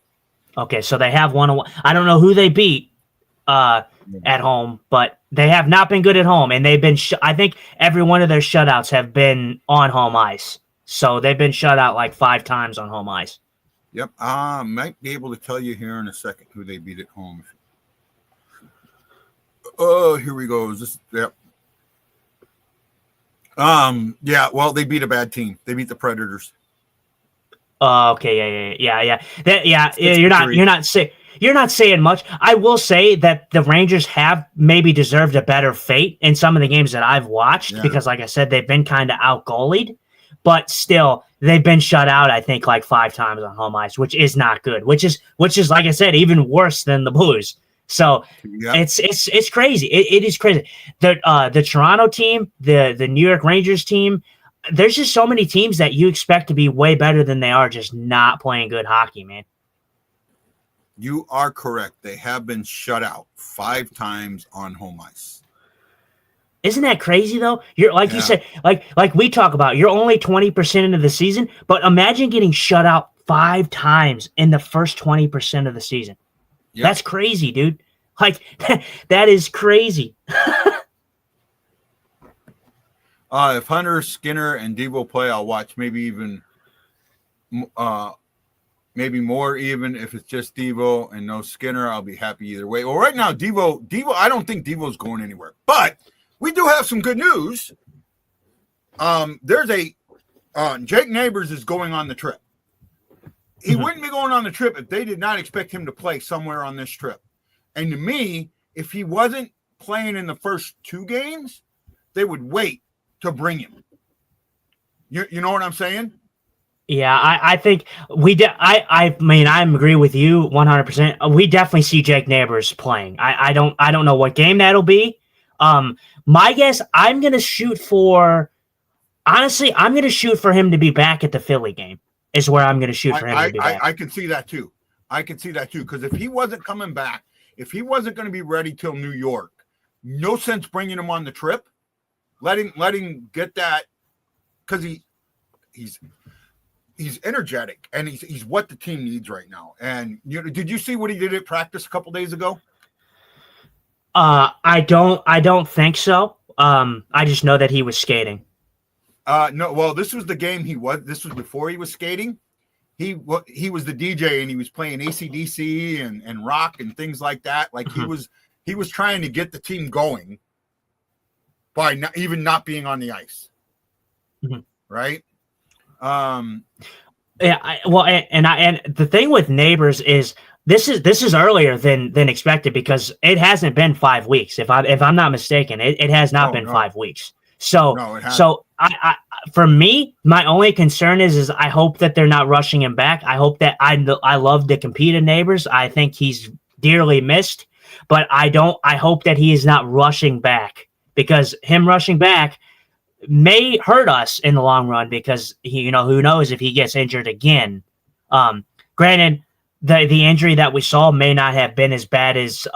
Okay, so they have won. I don't know who they beat at home, but they have not been good at home, and they've been. I think every one of their shutouts have been on home ice. So they've been shut out 5 times on home ice. Yep, might be able to tell you here in a second who they beat at home. Oh, here we go. Yep. Yeah. Well, they beat a bad team. They beat the Predators. Okay. Yeah. You're not saying much. I will say that the Rangers have maybe deserved a better fate in some of the games that I've watched because, like I said, they've been kind of out-goalied. But still, they've been shut out, I think, 5 times on home ice, which is not good. Which is, like I said, even worse than the Blues. So it's crazy. It is crazy. The Toronto team, the New York Rangers team, there's just so many teams that you expect to be way better than they are, just not playing good hockey, man. You are correct. They have been shut out 5 times on home ice. Isn't that crazy though? You're you said, like we talk about, you're only 20% into the season, but imagine getting shut out 5 times in the first 20% of the season. Yep. That's crazy, dude. That is crazy. If Hunter, Skinner, and Devo play, I'll watch maybe even maybe more even. If it's just Devo and no Skinner, I'll be happy either way. Well, right now, Devo, I don't think Devo's going anywhere. But we do have some good news. There's a Jake Neighbors is going on the trip. He wouldn't be going on the trip if they did not expect him to play somewhere on this trip. And to me, if he wasn't playing in the first 2 games, they would wait to bring him. You know what I'm saying? Yeah, I think I mean, I agree with you 100%. We definitely see Jake Neighbors playing. I don't know what game that'll be. My guess, I'm going to shoot for him to be back at the Philly game. Is where I'm going to shoot for him to be back. I can see that too. Because if he wasn't coming back, if he wasn't going to be ready till New York, no sense bringing him on the trip. Let him get that, because he's energetic and he's what the team needs right now. And did you see what he did at practice a couple days ago? I don't think so. I just know that he was skating. No, well, this was the game this was before he was skating. He was the DJ and he was playing AC/DC and rock and things like that. Like he was trying to get the team going by not being on the ice. Right. Yeah. And the thing with Neighbors is this is earlier than expected, because it hasn't been 5 weeks. If I'm not mistaken, it has not been 5 weeks. So, I for me, my only concern is I hope that they're not rushing him back. I hope that I love to compete in Neighbors. I think he's dearly missed, but I hope that he is not rushing back, because him rushing back may hurt us in the long run, because who knows if he gets injured again. Granted, the injury that we saw may not have been as bad as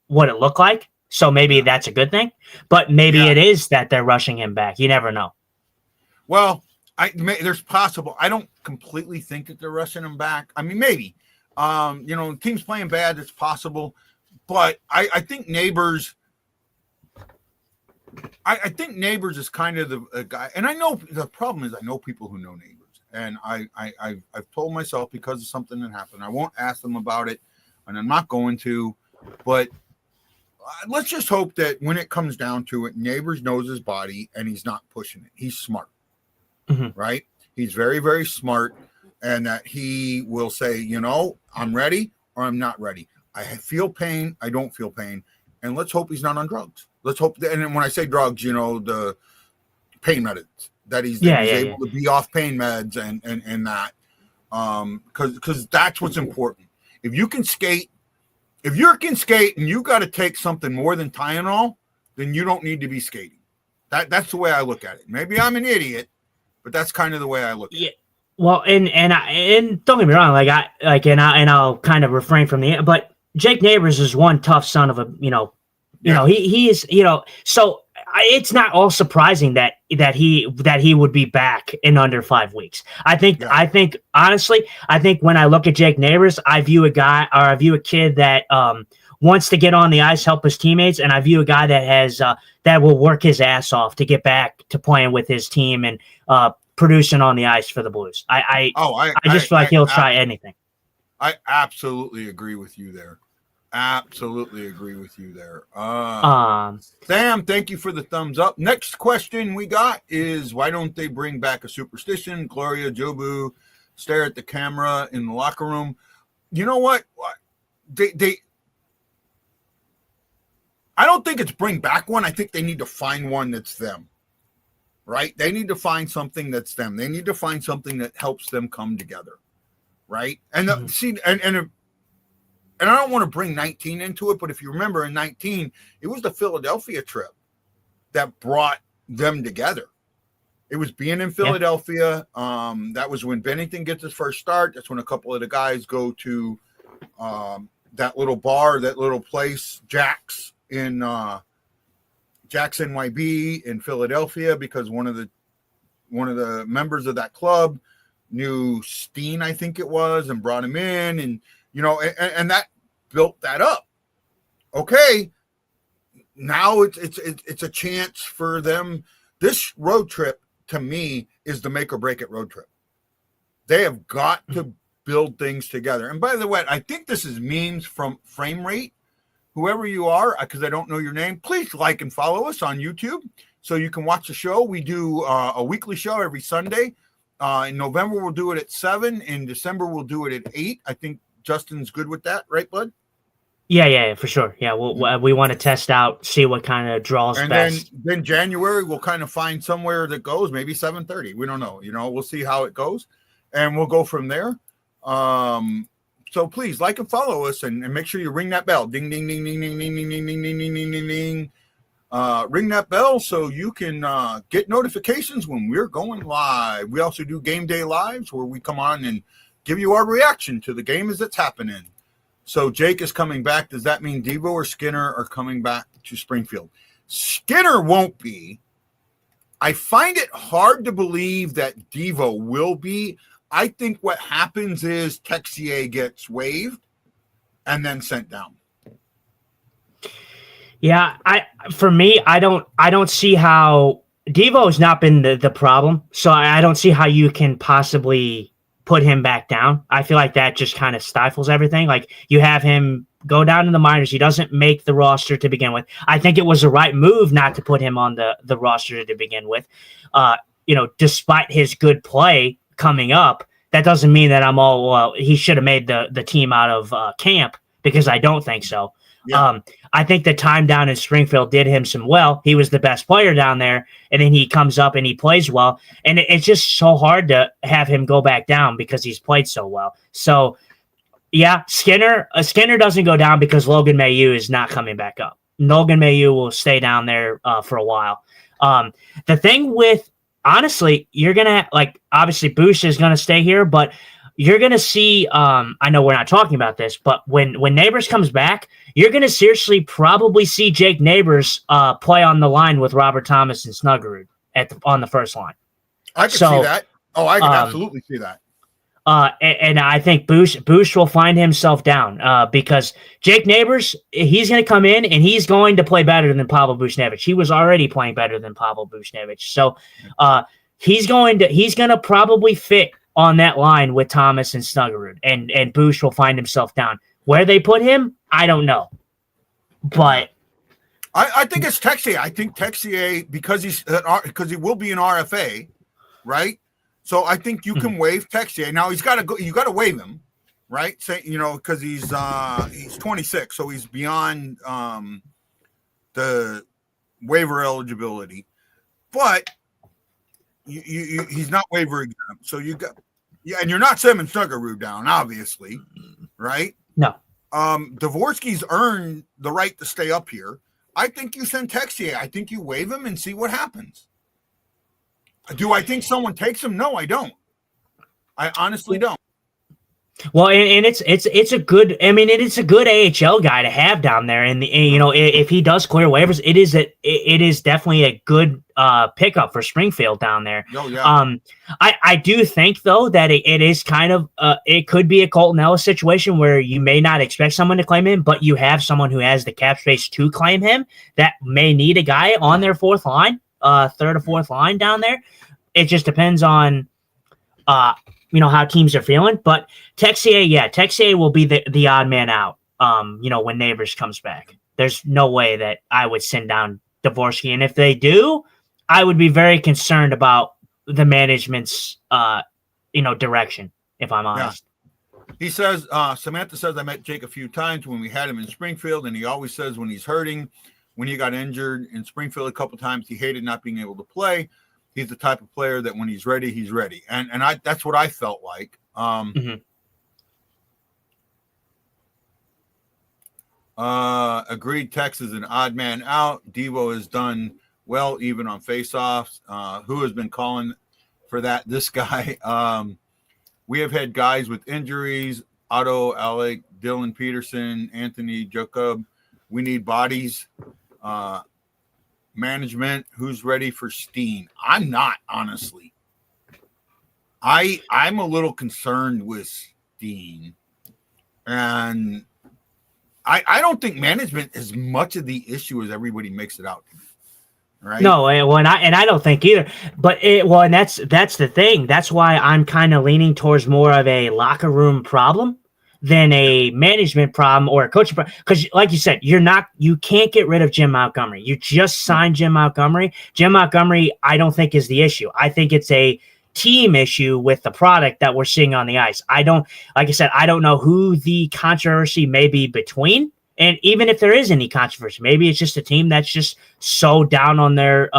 what it looked like. So maybe that's a good thing, but maybe it is that they're rushing him back. You never know. Well, there's possible. I don't completely think that they're rushing him back. I mean, maybe. The team's playing bad. It's possible, but I think Neighbors. I think Neighbors is kind of the guy, and I know the problem is I know people who know Neighbors, and I've told myself, because of something that happened, I won't ask them about it, and I'm not going to, but. Let's just hope that when it comes down to it, Neighbors knows his body and he's not pushing it. He's smart, right? He's very, very smart, and that he will say, I'm ready or I'm not ready. I feel pain. I don't feel pain. And let's hope he's not on drugs. Let's hope that, and when I say drugs, the pain meds, that he's able to be off pain meds and that, because that's what's important. If you can skate, and you got to take something more than Tylenol, then you don't need to be skating. That's the way I look at it. Maybe I'm an idiot, but that's kind of the way I look at it. Well, and don't get me wrong, I'll kind of refrain from but Jake Neighbors is one tough son of a, he is, so it's not all surprising that he would be back in under 5 weeks. I think honestly, when I look at Jake Neighbors, I view a kid that wants to get on the ice, help his teammates, and I view a guy that has that will work his ass off to get back to playing with his team and producing on the ice for the Blues. I just feel like he'll try anything. I absolutely agree with you there. Sam, thank you for the thumbs up. Next question we got is, why don't they bring back a superstition? Gloria Jobu stare at the camera in the locker room. You know what? I don't think it's bring back one. I think they need to find one that's them. Right? They need to find something that's them. They need to find something that helps them come together. Right? And and I don't want to bring 19 into it, but if you remember in 19, it was the Philadelphia trip that brought them together. It was being in Philadelphia. That was when Bennington gets his first start. That's when a couple of the guys go to that little bar, that little place, Jack's in Jack's NYB in Philadelphia, because one of the members of that club knew Steen, I think it was, and brought him in, and and that built that up. Okay, now it's a chance for them. This road trip, to me, is the make or break it road trip. They have got to build things together. And by the way, I think this is memes from Frame Rate. Whoever you are, because I don't know your name, please like and follow us on YouTube so you can watch the show. We do a weekly show every Sunday. In November, we'll do it at 7. In December, we'll do it at 8. I think Justin's good with that, right, bud? Yeah, for sure. Yeah, we want to test out, see what kind of draws and best. Then January, we'll kind of find somewhere that goes, maybe 7:30. We don't know. We'll see how it goes, and we'll go from there. So please like and follow us, and make sure you ring that bell. Ding, ding, ding, ding, ding, ding, ding, ding, ding, ding, ding, ding, ding, ding. Ring that bell so you can get notifications when we're going live. We also do game day lives where we come on and give you our reaction to the game as it's happening. So Jake is coming back. Does that mean Devo or Skinner are coming back to Springfield? Skinner won't be. I find it hard to believe that Devo will be. I think what happens is Texier gets waived and then sent down. Yeah, I don't see how Devo has not been the problem. So I don't see how you can possibly put him back down. I feel like that just kind of stifles everything. Like, you have him go down in the minors. He doesn't make the roster to begin with. I think it was the right move not to put him on the roster to begin with. Despite his good play coming up, that doesn't mean that I'm all, well, he should have made the team out of camp, because I don't think so. Yeah. I think the time down in Springfield did him some well. He was the best player down there, and then he comes up and he plays well. And it's just so hard to have him go back down because he's played so well. So, yeah, Skinner doesn't go down because Logan Mailloux is not coming back up. Logan Mailloux will stay down there for a while. The thing with, honestly, you're going to, obviously Boosh is going to stay here, but you're going to see, I know we're not talking about this, but when Neighbors comes back, you're going to seriously probably see Jake Neighbors play on the line with Robert Thomas and Snuggerud on the first line. I can see that. Oh, I can absolutely see that. And I think Boosh will find himself down because Jake Neighbors, he's going to come in and he's going to play better than Pavel Buchnevich. He was already playing better than Pavel Buchnevich. So he's going to probably fit on that line with Thomas and Snuggerud, and Boosh will find himself down. Where they put him, I don't know. But I think it's Texier. I think Texier, because he will be an RFA, right? So I think you can waive Texier. Now he's got to go. You got to waive him, right? Say, because he's 26, so he's beyond the waiver eligibility. But he's not waiver exempt. So you got, and you're not sending Snuggerud down, obviously, right? No. Dvorsky's earned the right to stay up here. I think you send Texier. I think you waive him and see what happens. Do I think someone takes him? No, I don't. I honestly don't. Well, and it's a good. I mean, it's a good AHL guy to have down there, and if he does clear waivers, it is definitely a good pickup for Springfield down there. Oh, yeah. I do think though that it is kind of it could be a Colton Ellis situation where you may not expect someone to claim him, but you have someone who has the cap space to claim him that may need a guy on their fourth line, third or fourth line down there. It just depends on how teams are feeling, but Texier will be the odd man out. When Neighbors comes back, there's no way that I would send down Dvorsky, and if they do, I would be very concerned about the management's direction. If I'm honest, He says Samantha says I met Jake a few times when we had him in Springfield, and he always says when he's hurting, when he got injured in Springfield a couple times, he hated not being able to play. He's the type of player that when he's ready, he's ready. And that's what I felt like. Agreed. Tex is an odd man out. Devo has done well, even on faceoffs. Who has been calling for that? This guy. We have had guys with injuries. Otto, Alec, Dylan Peterson, Anthony, Jacob. We need bodies. Management, who's ready for Steen? I'm not, honestly. I'm a little concerned with Steen, and I don't think management is much of the issue as everybody makes it out to be. right? No, well, and I don't think either. But and that's the thing. That's why I'm kind of leaning towards more of a locker room problem than a management problem or a coaching problem. Because, like you said, you can't get rid of Jim Montgomery. You just signed Jim Montgomery. Jim Montgomery, I don't think is the issue. I think it's a team issue with the product that we're seeing on the ice. Like I said, I don't know who the controversy may be between. And even if there is any controversy, maybe it's just a team that's just so down on their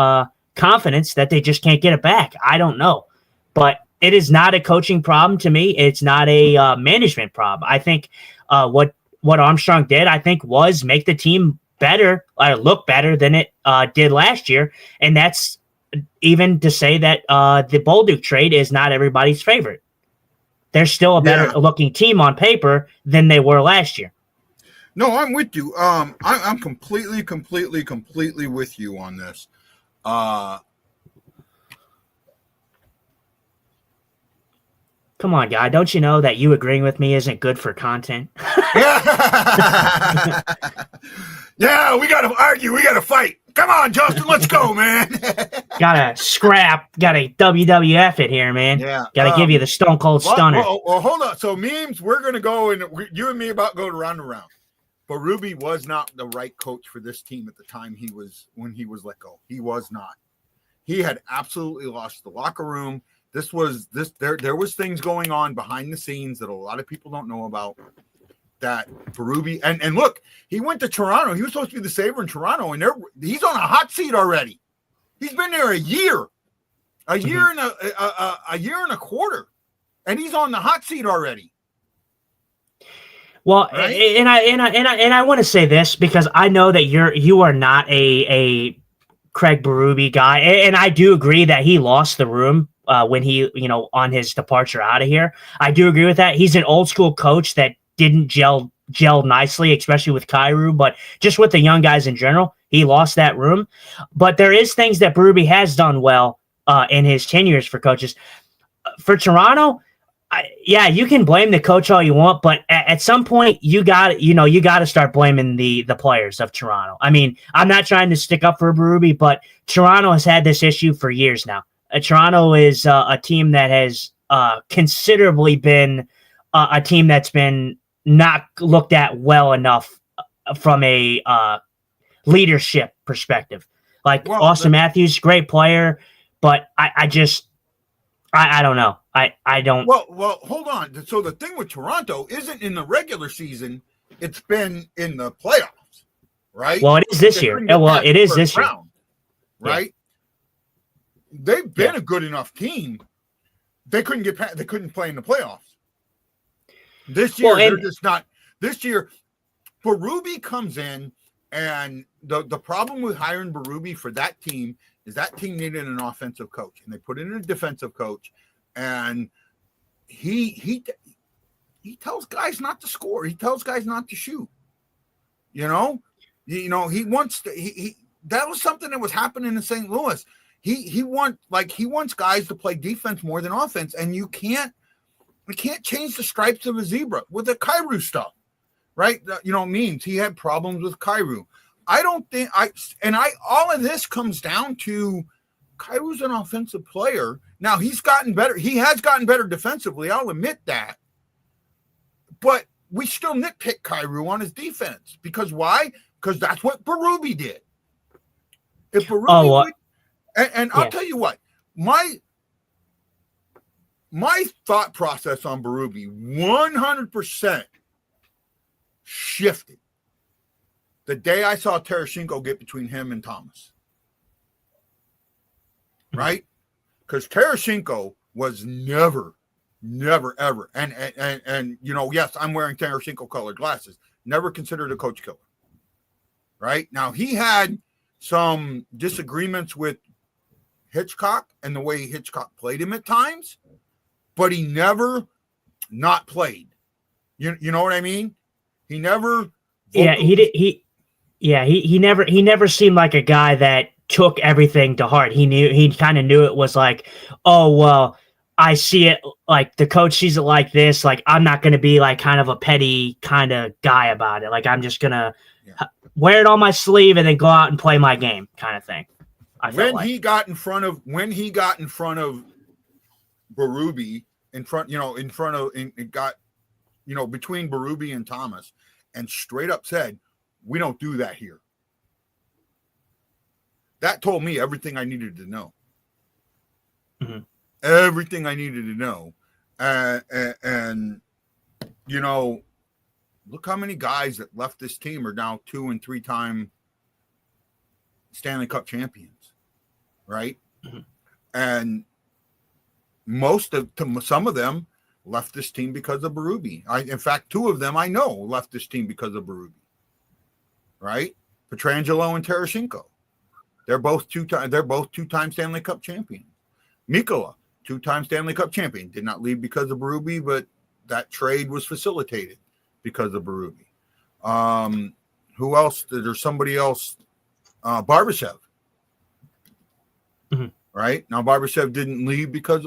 confidence that they just can't get it back. I don't know. But it is not a coaching problem to me. It's not a management problem. I think what Armstrong did, I think, was make the team better, or look better than it did last year. And that's even to say that the Bolduc trade is not everybody's favorite. They're still a better looking team on paper than they were last year. No, I'm with you. I'm completely with you on this. Come on, guy. Don't you know that you agreeing with me isn't good for content? Yeah, we got to argue. We got to fight. Come on, Justin. Let's go, man. Gotta scrap. Gotta WWF it here, man. Yeah. Gotta give you the Stone Cold Stunner. Well, hold on. So, memes, we're going to go, and you and me about going round and round. But Berube was not the right coach for this team at the time when he was let go. He was not. He had absolutely lost the locker room. There was things going on behind the scenes that a lot of people don't know about. That Berube and look, he went to Toronto. He was supposed to be the saver in Toronto, and he's on a hot seat already. He's been there a year and a quarter, and he's on the hot seat already. Well, right? and I want to say this because I know that you are not a Craig Berube guy, and I do agree that he lost the room when he on his departure out of here. I do agree with that. He's an old school coach that didn't gel nicely, especially with Kyrou, but just with the young guys in general, he lost that room. But there is things that Berube has done well in his tenures for coaches. For Toronto, you can blame the coach all you want, but at some point you got to start blaming the players of Toronto. I mean, I'm not trying to stick up for Berube, but Toronto has had this issue for years now. Toronto is a team that has considerably been a team that's been not looked at well enough from a leadership perspective. Like Austin Matthews, great player, but I don't know. I don't. Well, hold on. So the thing with Toronto isn't in the regular season; it's been in the playoffs, right? Well, it is this year. Well, it is this year, right? Yeah. They've been a good enough team. They couldn't get past. They couldn't play in the playoffs. This year, they're just not. This year, Berube comes in, and the problem with hiring Berube for that team is that team needed an offensive coach, and they put in a defensive coach, and he tells guys not to score. He tells guys not to shoot. He wants to. That was something that was happening in St. Louis. He wants guys to play defense more than offense, and you can't change the stripes of a zebra with the Kyrou stuff, right? Means he had problems with Kyrou. I don't think all of this comes down to Kyrou's an offensive player. Now he's gotten better. He has gotten better defensively. I'll admit that. But we still nitpick Kyrou on his defense because why? Because that's what Berube did. If Berube I'll tell you what, my thought process on Berube 100% shifted the day I saw Tarasenko get between him and Thomas. Right? Because Tarasenko was never, ever, and yes, I'm wearing Tarasenko colored glasses. Never considered a coach killer. Right? Now he had some disagreements with Hitchcock and the way Hitchcock played him at times, but he never not played. You know what I mean? He never. He never seemed like a guy that took everything to heart. He kind of knew it was like, oh, well, I see it like the coach sees it like this. Like, I'm not going to be like kind of a petty kind of guy about it. Like, I'm just going to wear it on my sleeve and then go out and play my game kind of thing. felt when he got in front of Berube, it got, between Berube and Thomas, and straight up said, "We don't do that here." That told me everything I needed to know. Mm-hmm. Everything I needed to know. And look how many guys that left this team are now 2- and 3-time Stanley Cup champions, right? Mm-hmm. And some of them left this team because of Berube. In fact, 2 of them I know left this team because of Berube, right? Pietrangelo and Tarasenko. They're both two-time Stanley Cup champions. Mikkola, 2-time Stanley Cup champion, did not leave because of Berube, but that trade was facilitated because of Berube. Who else? There's somebody else. Barbashev. Mm-hmm. Right? Now, Barbashev didn't leave because,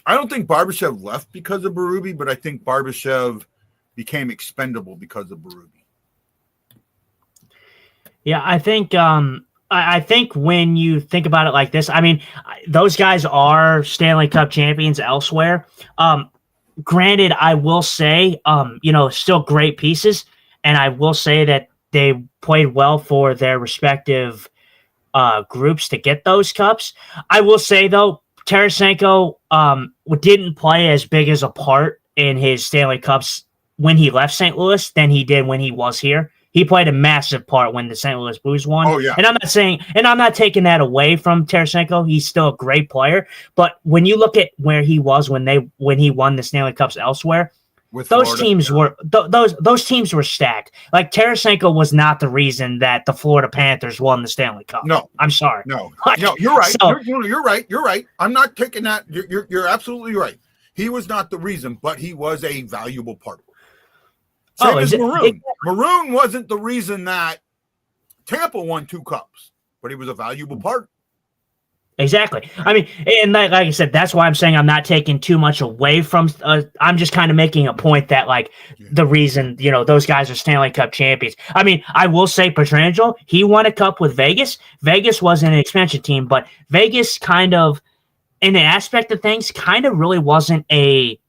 I don't think Barbashev left because of Berube, but I think Barbashev became expendable because of Berube. Yeah, I think I think when you think about it like this, I mean, those guys are Stanley Cup champions elsewhere. Granted, I will say, still great pieces, and I will say that they played well for their respective groups to get those cups. I will say, though, Tarasenko didn't play as big as a part in his Stanley Cups when he left St. Louis than he did when he was here. He played a massive part when the St. Louis Blues won. Oh, yeah. And I'm not taking that away from Tarasenko. He's still a great player. But when you look at where he was when he won the Stanley Cups elsewhere, those teams were stacked. Like, Tarasenko was not the reason that the Florida Panthers won the Stanley Cup. No, I'm sorry. No, you're right. You're right. You're right. I'm not taking that. You're absolutely right. He was not the reason, but he was a valuable part. Same as Maroon. Maroon wasn't the reason that Tampa won 2 cups, but he was a valuable part. Exactly. I mean, and like I said, that's why I'm saying I'm not taking too much away from. I'm just kind of making a point that, the reason those guys are Stanley Cup champions. I mean, I will say Pietrangelo, he won a cup with Vegas. Vegas wasn't an expansion team, but Vegas kind of, in an aspect of things, kind of really wasn't a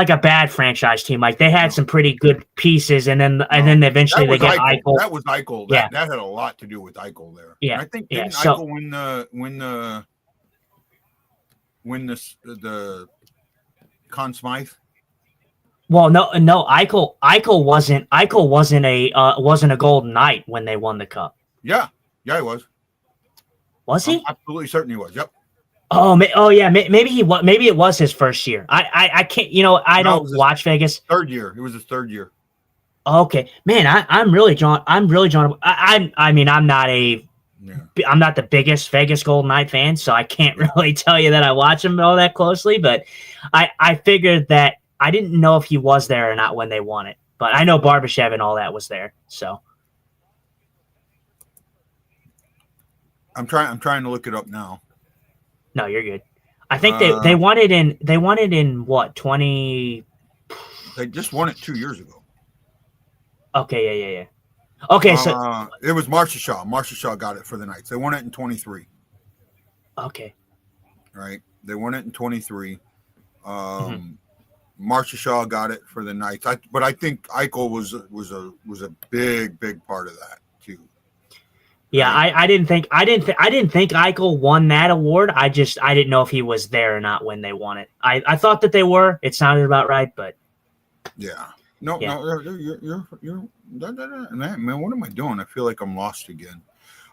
a bad franchise team. Like, they had some pretty good pieces, and then eventually they get Eichel. That was Eichel. That had a lot to do with Eichel there. Yeah, and I think Eichel win the Conn Smythe. Well, no, Eichel wasn't a Golden Knight when they won the cup. Yeah, he was. Was he? I'm absolutely certain he was. Yep. Oh yeah, maybe he was. Maybe it was his first year. I can't. I don't watch Vegas. Third year. It was his third year. Okay, man, I'm really drawn. I'm not the biggest Vegas Golden Knight fan, so I can't really tell you that I watch him all that closely. But I figured that I didn't know if he was there or not when they won it. But I know Barbashev and all that was there. So I'm trying to look it up now. No, you're good. I think they won it in what, 20? They just won it 2 years ago. Okay, yeah. Okay, so it was Marchessault. Marchessault got it for the Knights. They won it in 23. Okay. Right. They won it in 23. Marchessault got it for the Knights. But I think Eichel was a big part of that too. Yeah, I didn't think Eichel won that award. I didn't know if he was there or not when they won it. I thought that they were. It sounded about right, but yeah. No, you're man, what am I doing? I feel like I'm lost again.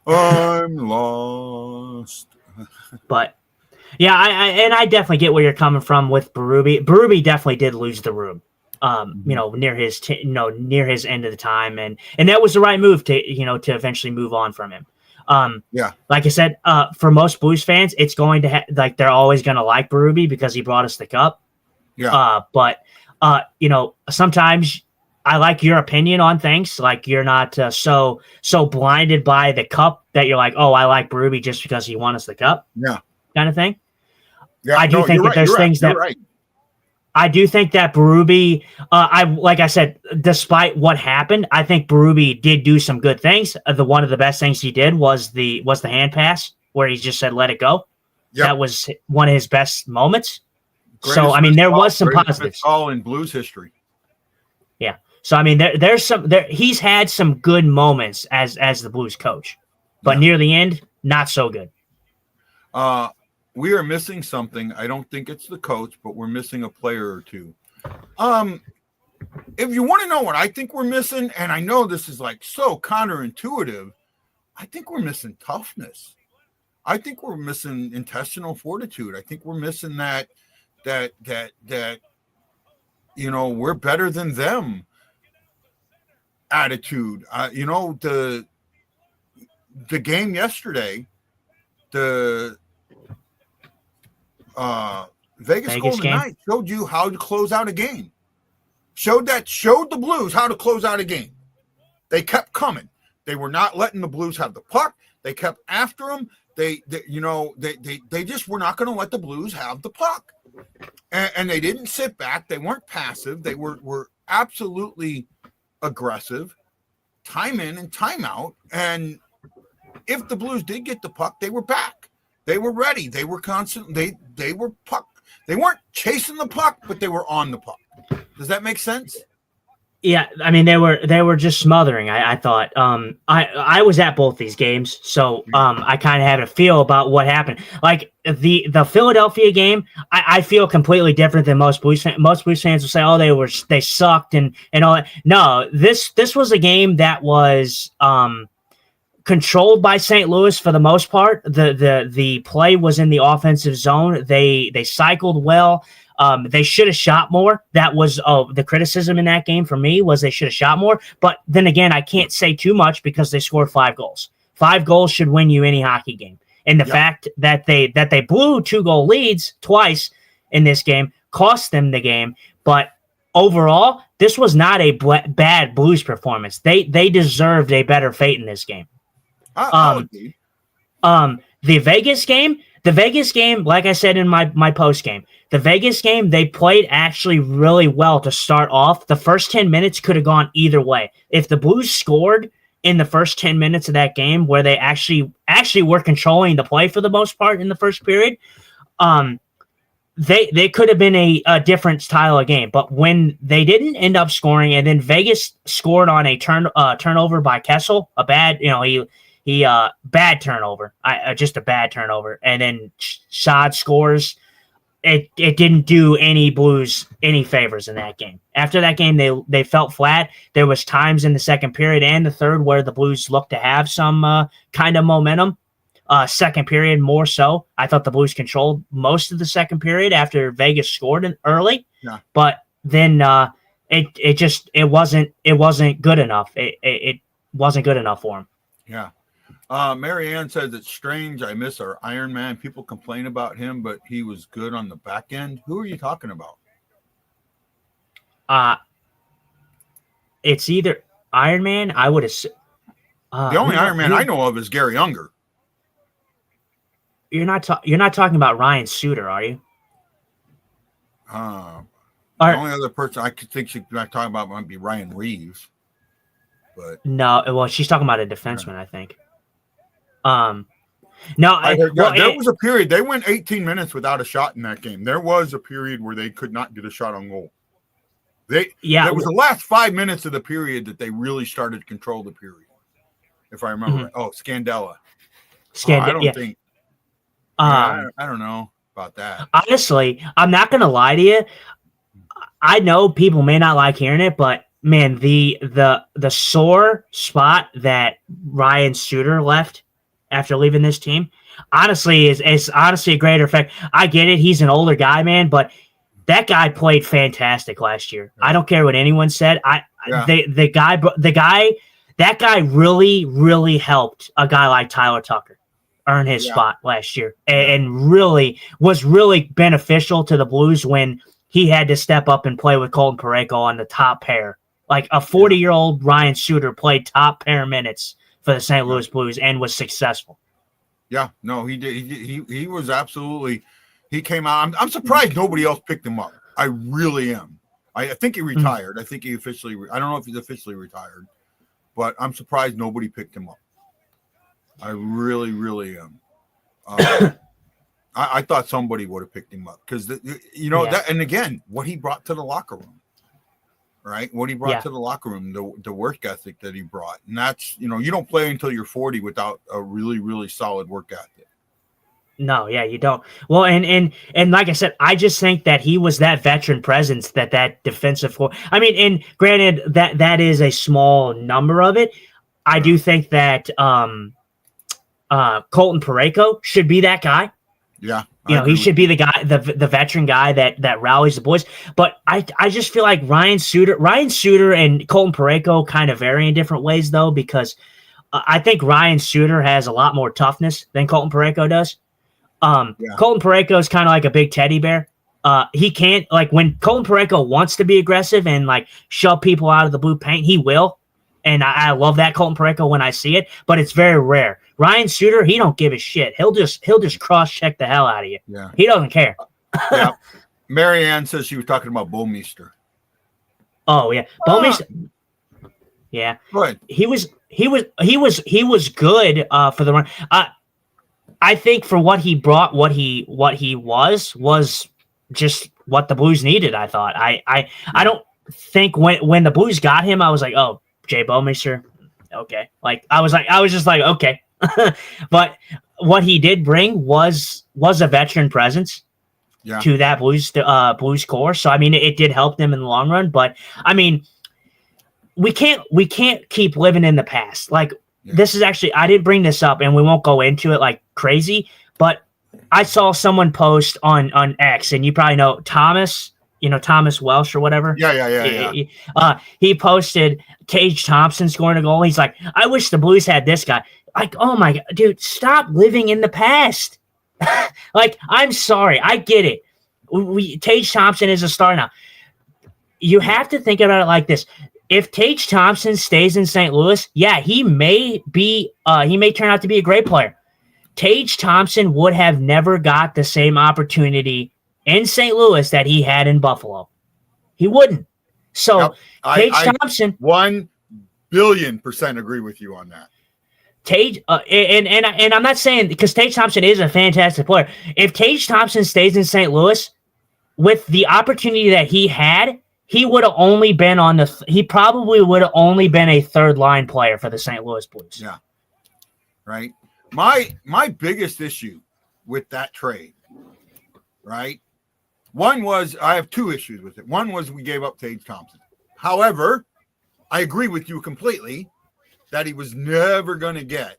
I'm lost. But yeah, I definitely get where you're coming from with Berube. Berube definitely did lose the room. Near his near his end of the time, and that was the right move to eventually move on from him. Like I said, for most Blues fans, it's going to they're always going to like Berube because he brought us the cup. But sometimes I like your opinion on things. Like, you're not so blinded by the cup that you're like, oh, I like Berube just because he won us the cup. Yeah, kind of thing. Yeah, I do think that there's things that. Right. I do think that Berube, like I said, despite what happened, I think Berube did do some good things. One of the best things he did was the hand pass where he just said, let it go. Yep. That was one of his best moments. So, I mean, there was some positives. All in Blues history. Yeah. So, I mean, there's some – he's had some good moments as the Blues coach. But near the end, not so good. We are missing something. I don't think it's the coach, but we're missing a player or two. If you want to know what I think we're missing, and I know this is like so counterintuitive, I think we're missing toughness. I think we're missing intestinal fortitude. I think we're missing that you know, we're better than them attitude. You know, the game yesterday, the Vegas Golden Knights showed you how to close out a game. Showed the Blues how to close out a game. They kept coming. They were not letting the Blues have the puck. They kept after them. They just were not going to let the Blues have the puck. And they didn't sit back. They weren't passive. They were absolutely aggressive, time in and time out. And if the Blues did get the puck, they were back. They were ready. They were constant. They were puck. They weren't chasing the puck, but they were on the puck. Does that make sense? Yeah, I mean they were just smothering. I thought. I was at both these games, so I kind of had a feel about what happened. Like the Philadelphia game, I feel completely different than most Blues fans. Most Blues fans will say, "Oh, they sucked and all that." No, this was a game that was controlled by St. Louis for the most part. The play was in the offensive zone. They cycled well. They should have shot more. That was the criticism in that game for me was they should have shot more. But then again, I can't say too much because they scored 5 goals. 5 goals should win you any hockey game. And the fact that they blew 2-goal leads twice in this game cost them the game. But overall, this was not a bad Blues performance. They deserved a better fate in this game. The Vegas game, like I said in my post game, the Vegas game, they played actually really well to start off. The first 10 minutes could have gone either way. If the Blues scored in the first 10 minutes of that game, where they actually were controlling the play for the most part in the first period, they could have been a different style of game. But when they didn't end up scoring, and then Vegas scored on a turnover by Kessel, a bad, he bad turnover, just a bad turnover, and then Saad scores. It didn't do any Blues any favors in that game. After that game, they felt flat. There was times in the second period and the third where the Blues looked to have some kind of momentum. Second period more so. I thought the Blues controlled most of the second period after Vegas scored early. Yeah. But then it wasn't good enough. It wasn't good enough for him. Yeah. Mary Ann says it's strange. I miss our Iron Man. People complain about him, but he was good on the back end. Who are you talking about? It's either Iron Man. I would have. The only Iron Man I know of is Gary Unger. You're not talking about Ryan Suter, are you? The only other person I could think she's not talking about might be Ryan Reeves. But no, well, she's talking about a defenseman, I think. No, there was a period they went 18 minutes without a shot in that game. There was a period where they could not get a shot on goal. It was the last 5 minutes of the period that they really started to control the period, if I remember right. Oh, Scandella. I don't think. I don't know about that. Honestly, I'm not gonna lie to you. I know people may not like hearing it, but man, the sore spot that Ryan Suter left after leaving this team, honestly, is honestly a greater effect. I get it. He's an older guy, man, but that guy played fantastic last year. I don't care what anyone said. That guy really, really helped a guy like Tyler Tucker earn his spot last year and really was really beneficial to the Blues when he had to step up and play with Colton Parayko on the top pair. Like a 40-year-old Ryan Suter played top pair minutes for the St. Louis Blues and was successful. Yeah, no, he did. He was absolutely. He came out. I'm surprised nobody else picked him up. I really am. I think he retired. I think he officially. I don't know if he's officially retired, but I'm surprised nobody picked him up. I really, really am. I thought somebody would have picked him up because that. And again, what he brought to the locker room, right? What he brought to the locker room, the work ethic that he brought, and that's you don't play until you're 40 without a really, really solid work ethic. No, yeah, you don't. Well, and like I said, I just think that he was that veteran presence that defensive core. I mean, and granted that is a small number of it. I do think that Colton Parayko should be that guy. Yeah. He should be the guy, the veteran guy that rallies the boys. But I just feel like Ryan Suter and Colton Parayko kind of vary in different ways, though, because I think Ryan Suter has a lot more toughness than Colton Parayko does. Colton Parayko is kind of like a big teddy bear. He can't, like, when Colton Parayko wants to be aggressive and like shove people out of the blue paint, he will. And I love that Colton Parayko when I see it, but it's very rare. Ryan Suter, he don't give a shit. He'll just cross-check the hell out of you. Yeah. He doesn't care. Yeah. Mary Ann says she was talking about Bomeister. Oh yeah. Bomeister. Yeah. Good. He was good for the run. I think for what he brought, what he was just what the Blues needed, I thought. I don't think when the Blues got him, I was like, oh, Jay Bomeister, okay. Like I was just like, okay. But what he did bring was a veteran presence to that Blues core. So I mean, it did help them in the long run. But I mean, we can't keep living in the past. Like this is actually, I didn't bring this up, and we won't go into it like crazy. But I saw someone post on X, and you probably know Thomas. Thomas Welsh or whatever. Yeah. He posted Tage Thompson scoring a goal. He's like, I wish the Blues had this guy. Like, oh my God, dude, stop living in the past. Like, I'm sorry. I get it. Tage Thompson is a star now. You have to think about it like this. If Tage Thompson stays in St. Louis, he may turn out to be a great player. Tage Thompson would have never got the same opportunity in St. Louis that he had in Buffalo. He wouldn't. So Tage Thompson, 1 billion% agree with you on that. Tage, and I'm not saying because Tage Thompson is a fantastic player. If Tage Thompson stays in St. Louis with the opportunity that he had, he would have only been he probably would have only been a third line player for the St. Louis Blues. Yeah. Right. My biggest issue with that trade, right? One was I have two issues with it. One was we gave up Tage Thompson. However, I agree with you completely that he was never going to get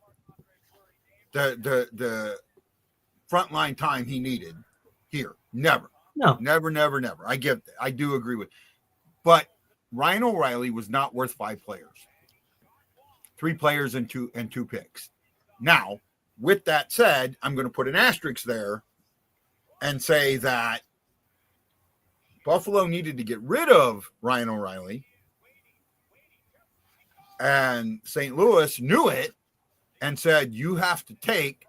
the frontline time he needed here. Never. No. Never. I get that. I do agree with. But Ryan O'Reilly was not worth 5 players. 3 players and two picks. Now, with that said, I'm going to put an asterisk there and say that Buffalo needed to get rid of Ryan O'Reilly, and St. Louis knew it and said, you have to take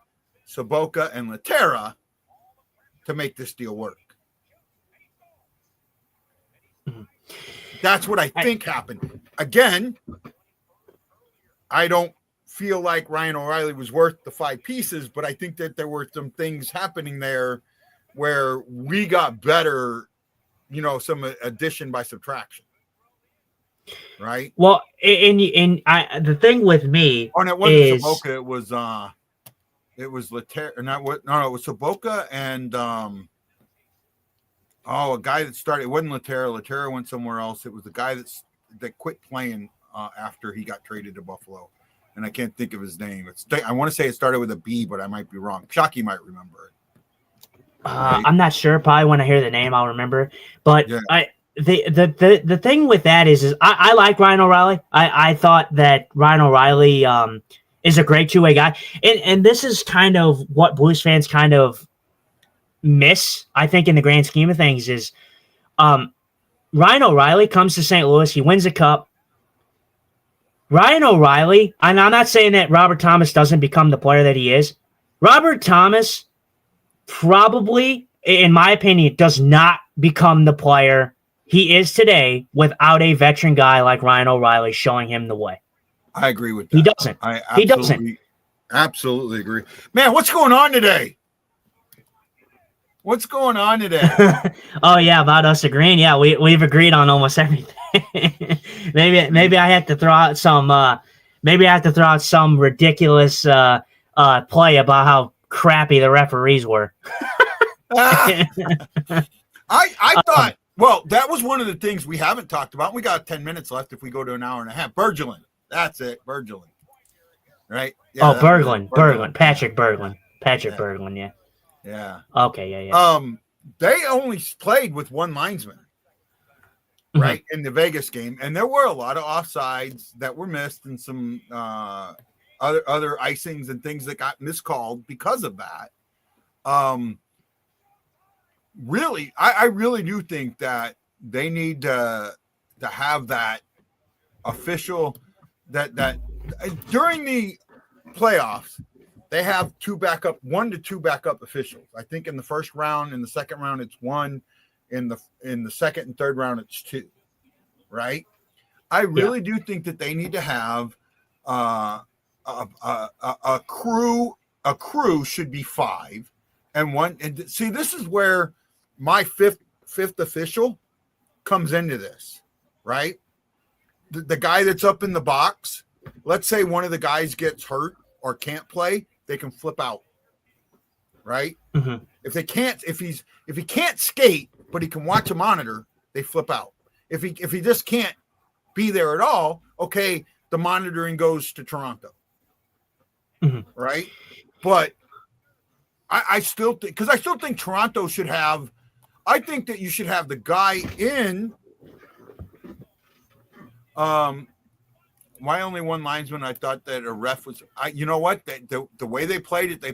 Sobotka and Laterra to make this deal work. Mm-hmm. That's what I think happened. Again, I don't feel like Ryan O'Reilly was worth the 5 pieces, but I think that there were some things happening there where we got better, some addition by subtraction. Right. Well, the thing with me and it wasn't Sobotka, it was Laterra, it was Sobotka and a guy that started. It wasn't Laterra. Laterra went somewhere else. It was the guy that quit playing after he got traded to Buffalo, and I can't think of his name. I want to say it started with a B, but I might be wrong. Chucky might remember it. Right? I'm not sure. Probably when I hear the name, I'll remember. But the thing with that is I like Ryan O'Reilly. I thought that Ryan O'Reilly is a great two-way guy, and this is kind of what Blues fans kind of miss, I think, in the grand scheme of things is Ryan O'Reilly comes to St. Louis. He wins a cup. Ryan O'Reilly, and I'm not saying that Robert Thomas doesn't become the player that he is. Robert Thomas probably, in my opinion, does not become the player he is today without a veteran guy like Ryan O'Reilly showing him the way. I agree with that. He doesn't. He doesn't. Absolutely agree. Man, what's going on today? What's going on today? Oh yeah, about us agreeing. Yeah, we've agreed on almost everything. maybe I have to throw out some ridiculous play about how crappy the referees were. I thought, well, that was one of the things we haven't talked about. We got 10 minutes left if we go to an hour and a half. Bergelin. That's it. Bergelin. Right? Yeah, Berglund. Patrick Berglund. Berglund, yeah. Yeah. Okay, yeah. They only played with one linesman, right, in the Vegas game, and there were a lot of offsides that were missed and some other icings and things that got miscalled because of that. Really, I really do think that they need to have that official that during the playoffs. They have one to two backup officials. I think in the first round, in the second round, it's one. In the second and third round, it's two. Right? I really do think that they need to have a crew. A crew should be five, and one. And see, this is where my fifth official comes into this. Right? The guy that's up in the box. Let's say one of the guys gets hurt or can't play. They can flip out, right? Mm-hmm. If he can't skate, but he can watch a monitor, they flip out. If he just can't be there at all, okay, the monitoring goes to Toronto, right? But I still think Toronto should have. I think that you should have the guy in. Why only one linesman? I thought that a ref was. You know what? The way they played it,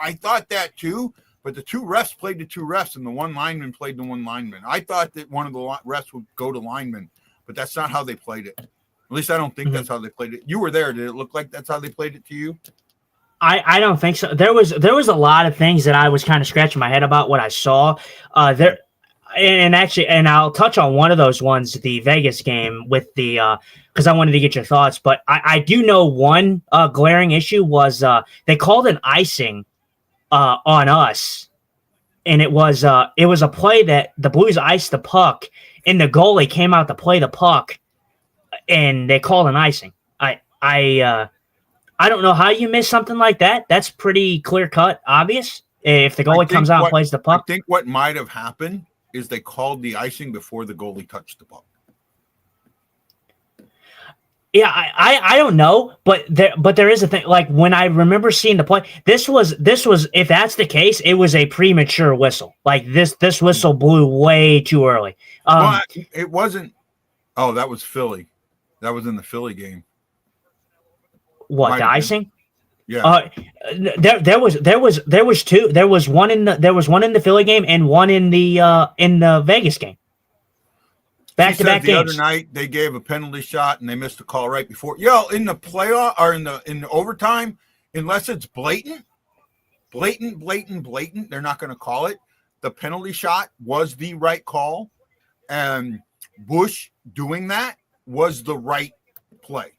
I thought that too. But the two refs played the two refs, and the one lineman played the one lineman. I thought that one of the refs would go to lineman, but that's not how they played it. At least I don't think that's how they played it. You were there. Did it look like that's how they played it to you? I don't think so. There was a lot of things that I was kind of scratching my head about what I saw. And I'll touch on one of those ones, the Vegas game with the because I wanted to get your thoughts. But I do know one glaring issue was they called an icing on us, and it was a play that the Blues iced the puck, and the goalie came out to play the puck, and they called an icing. I don't know how you miss something like that. That's pretty clear cut, obvious. If the goalie comes out and plays the puck, I think what might have happened is they called the icing before the goalie touched the puck. Yeah, I don't know, but there is a thing. Like when I remember seeing the play, this was if that's the case, it was a premature whistle. Like this whistle blew way too early. It wasn't. Oh, that was Philly. That was in the Philly game. What, the icing? Yeah. There was two. There was one in the Philly game and one in the Vegas game. Back-to-back games. The other night they gave a penalty shot and they missed a call right before. In the playoff or in the overtime, unless it's blatant, they're not going to call it. The penalty shot was the right call, and Bush doing that was the right play.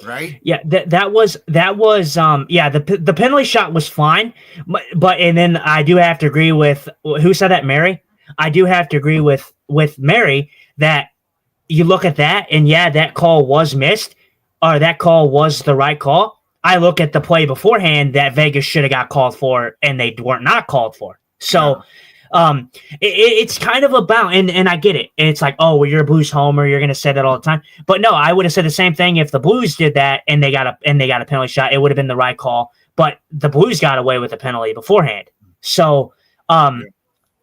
Right? Yeah, that was the penalty shot was fine, but and then I do have to agree with who said that, Mary. I do have to agree with Mary that you look at that and that call was missed, or that call was the right call. I look at the play beforehand that Vegas should have got called for and they were not called for. So it's kind of about, and I get it. It's like, oh, well, you're a Blues homer, you're going to say that all the time. But no, I would have said the same thing if the Blues did that and they got a penalty shot. It would have been the right call. But the Blues got away with the penalty beforehand. So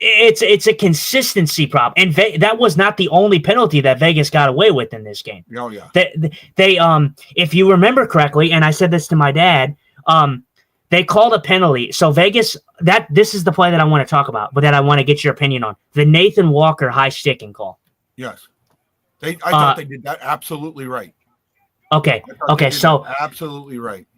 it's a consistency problem. And that was not the only penalty that Vegas got away with in this game. Oh yeah. They if you remember correctly, and I said this to my dad, they called a penalty. So Vegas, this is the play that I want to talk about, but that I want to get your opinion on. The Nathan Walker high sticking call. Yes. I thought they did that absolutely right. Okay. So absolutely right.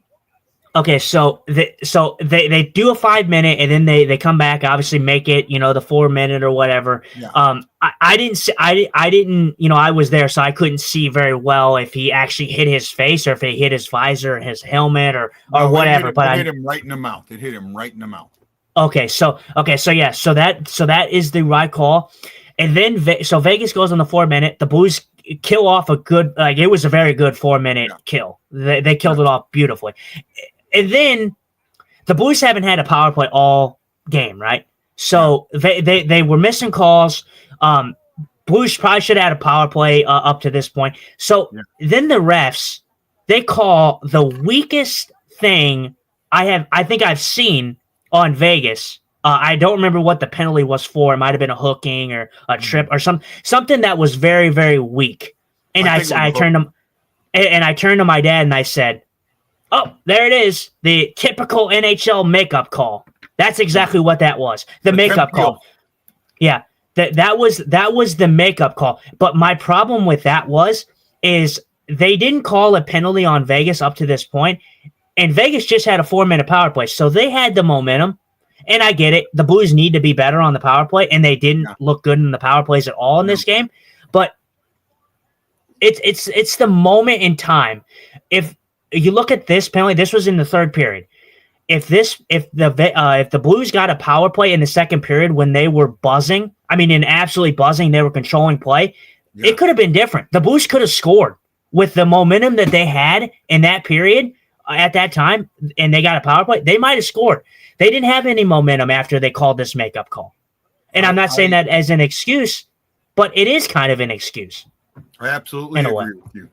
Okay, so they do a 5 minute and then they come back, obviously make it, the 4 minute or whatever. Yeah. I didn't see, I didn't, I was there, so I couldn't see very well if he actually hit his face or if he hit his visor, his helmet or whatever. It hit him right in the mouth. It hit him right in the mouth. Okay, so yeah, so that is the right call. And then Vegas goes on the 4 minute. The Blues kill off a good, it was a very good 4 minute kill. They killed it off beautifully. And then the Blues haven't had a power play all game, right? So they were missing calls. Blues probably should have had a power play up to this point. So then the refs, they call the weakest thing I think I've seen on Vegas. I don't remember what the penalty was for. It might have been a hooking or a trip or something that was very, very weak. And I turned to my dad and I said, "Oh, there it is. The typical NHL makeup call. That's exactly what that was. The makeup call." Yeah. That was the makeup call. But my problem with that is they didn't call a penalty on Vegas up to this point, and Vegas just had a 4-minute power play. So they had the momentum. And I get it. The Blues need to be better on the power play, and they didn't look good in the power plays at all in this game. But it's the moment in time. If you look at this penalty, this was in the third period. If the Blues got a power play in the second period when they were buzzing, absolutely buzzing, they were controlling play, it could have been different. The Blues could have scored with the momentum that they had in that period at that time, and they got a power play. They might have scored. They didn't have any momentum after they called this makeup call. And I'm not saying that as an excuse, but it is kind of an excuse. I absolutely agree with you.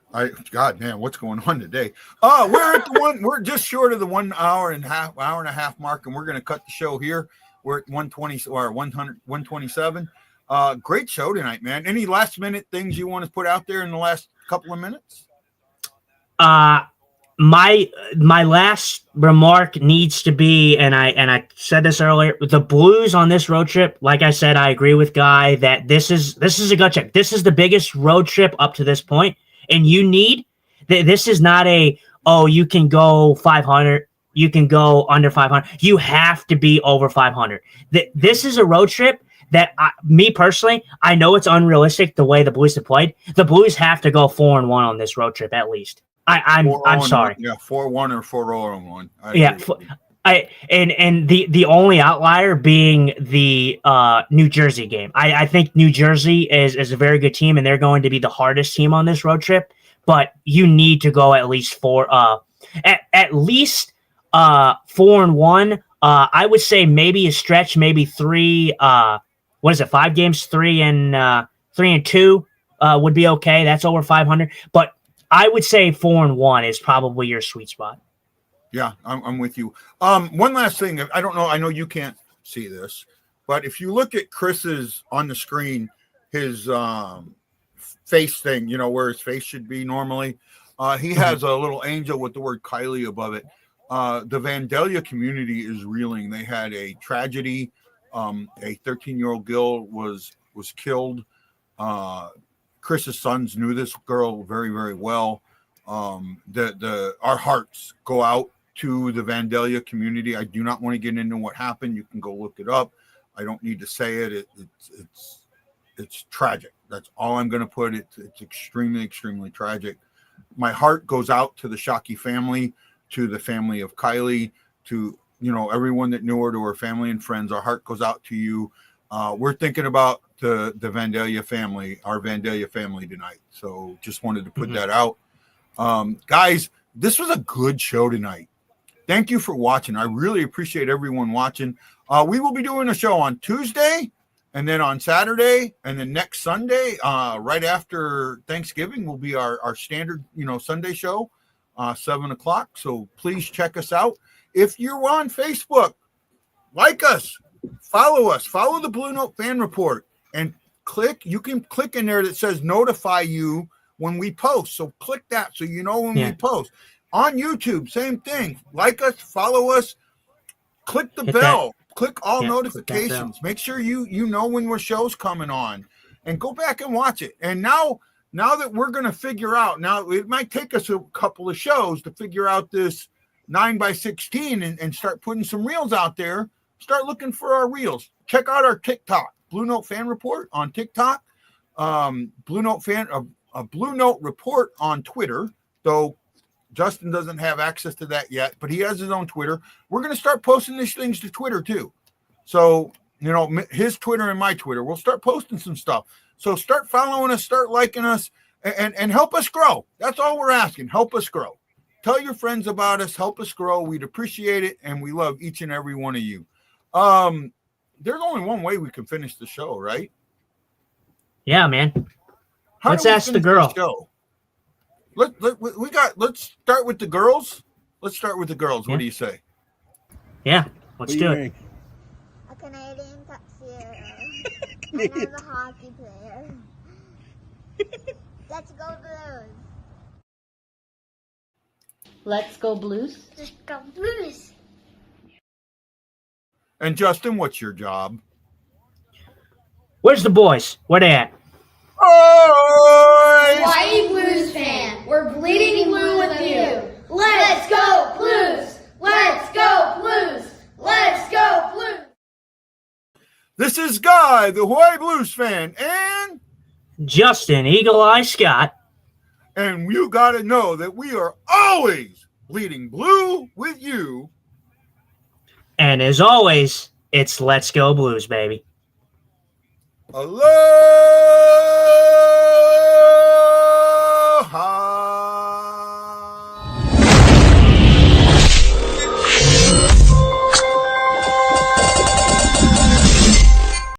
God, man, what's going on today? We're at we're just short of the 1 hour and a half mark, and we're going to cut the show here. We're at 120 or 127. Great show tonight, man. Any last minute things you want to put out there in the last couple of minutes? My last remark needs to be, and I said this earlier, the Blues on this road trip, like I said, I agree with Guy that this is a gut check. This is the biggest road trip up to this point, and this is not you can go 500, you can go under 500. You have to be over 500. This is a road trip that me personally, I know it's unrealistic the way the Blues have played. The Blues have to go 4-1 on this road trip at least. I'm sorry. 4-1 or 4-1. And the only outlier being the New Jersey game. I think New Jersey is a very good team, and they're going to be the hardest team on this road trip. But you need to go at least 4-1. I would say maybe a stretch, maybe 3. 5 games? 3-2 would be okay. That's over 500, but I would say 4-1 is probably your sweet spot. Yeah, I'm with you. One last thing. I don't know. I know you can't see this, but if you look at Chris's on the screen, his face thing, where his face should be normally, he has a little angel with the word Kylie above it. The Vandalia community is reeling. They had a tragedy. A 13-year-old girl was killed. Chris's sons knew this girl very, very well. Our hearts go out to the Vandalia community. I do not want to get into what happened. You can go look it up. I don't need to say it. It's tragic. That's all I'm going to put. It's extremely, extremely tragic. My heart goes out to the Shockey family, to the family of Kylie, to everyone that knew her, to her family and friends. Our heart goes out to you. We're thinking about the Vandalia family, our Vandalia family tonight. So just wanted to put that out. Guys, this was a good show tonight. Thank you for watching. I really appreciate everyone watching. We will be doing a show on Tuesday and then on Saturday, and then next Sunday, right after Thanksgiving, will be our standard, Sunday show, 7:00. So please check us out. If you're on Facebook, like us, follow the BlueNote Fan Report, and you can click in there that says notify you when we post. So click that so you know when we post. On YouTube, same thing. Like us, follow us, click the bell, click all notifications. Make sure you know when our show's coming on, and go back and watch it. And now that we're going to figure out, now it might take us a couple of shows to figure out this 9x16 and start putting some reels out there. Start looking for our reels. Check out our TikTok, BlueNote Fan Report on TikTok, BlueNote Report on Twitter, though Justin doesn't have access to that yet, but he has his own Twitter. We're going to start posting these things to Twitter too. So, his Twitter and my Twitter, we'll start posting some stuff. So start following us, start liking us, and help us grow. That's all we're asking. Help us grow. Tell your friends about us. Help us grow. We'd appreciate it, and we love each and every one of you. There's only one way we can finish the show, right? Yeah, man. Let's ask the girl. Let's start with the girls. Let's start with the girls. What do you say? Yeah, let's do it. A Canadian tuxedo. And I'm a hockey player. Let's go Blues. Let's go Blues. Let's go Blues. And Justin, what's your job? Where's the boys? Where they at? Boys! Hawaii Blues fan, we're bleeding blue with you. Let's go Blues! Let's go Blues! Let's go Blues! This is Guy, the Hawaii Blues fan, and Justin Eagle Eye Scott. And you got to know that we are always bleeding blue with you. And as always, it's Let's Go Blues, baby. Hello!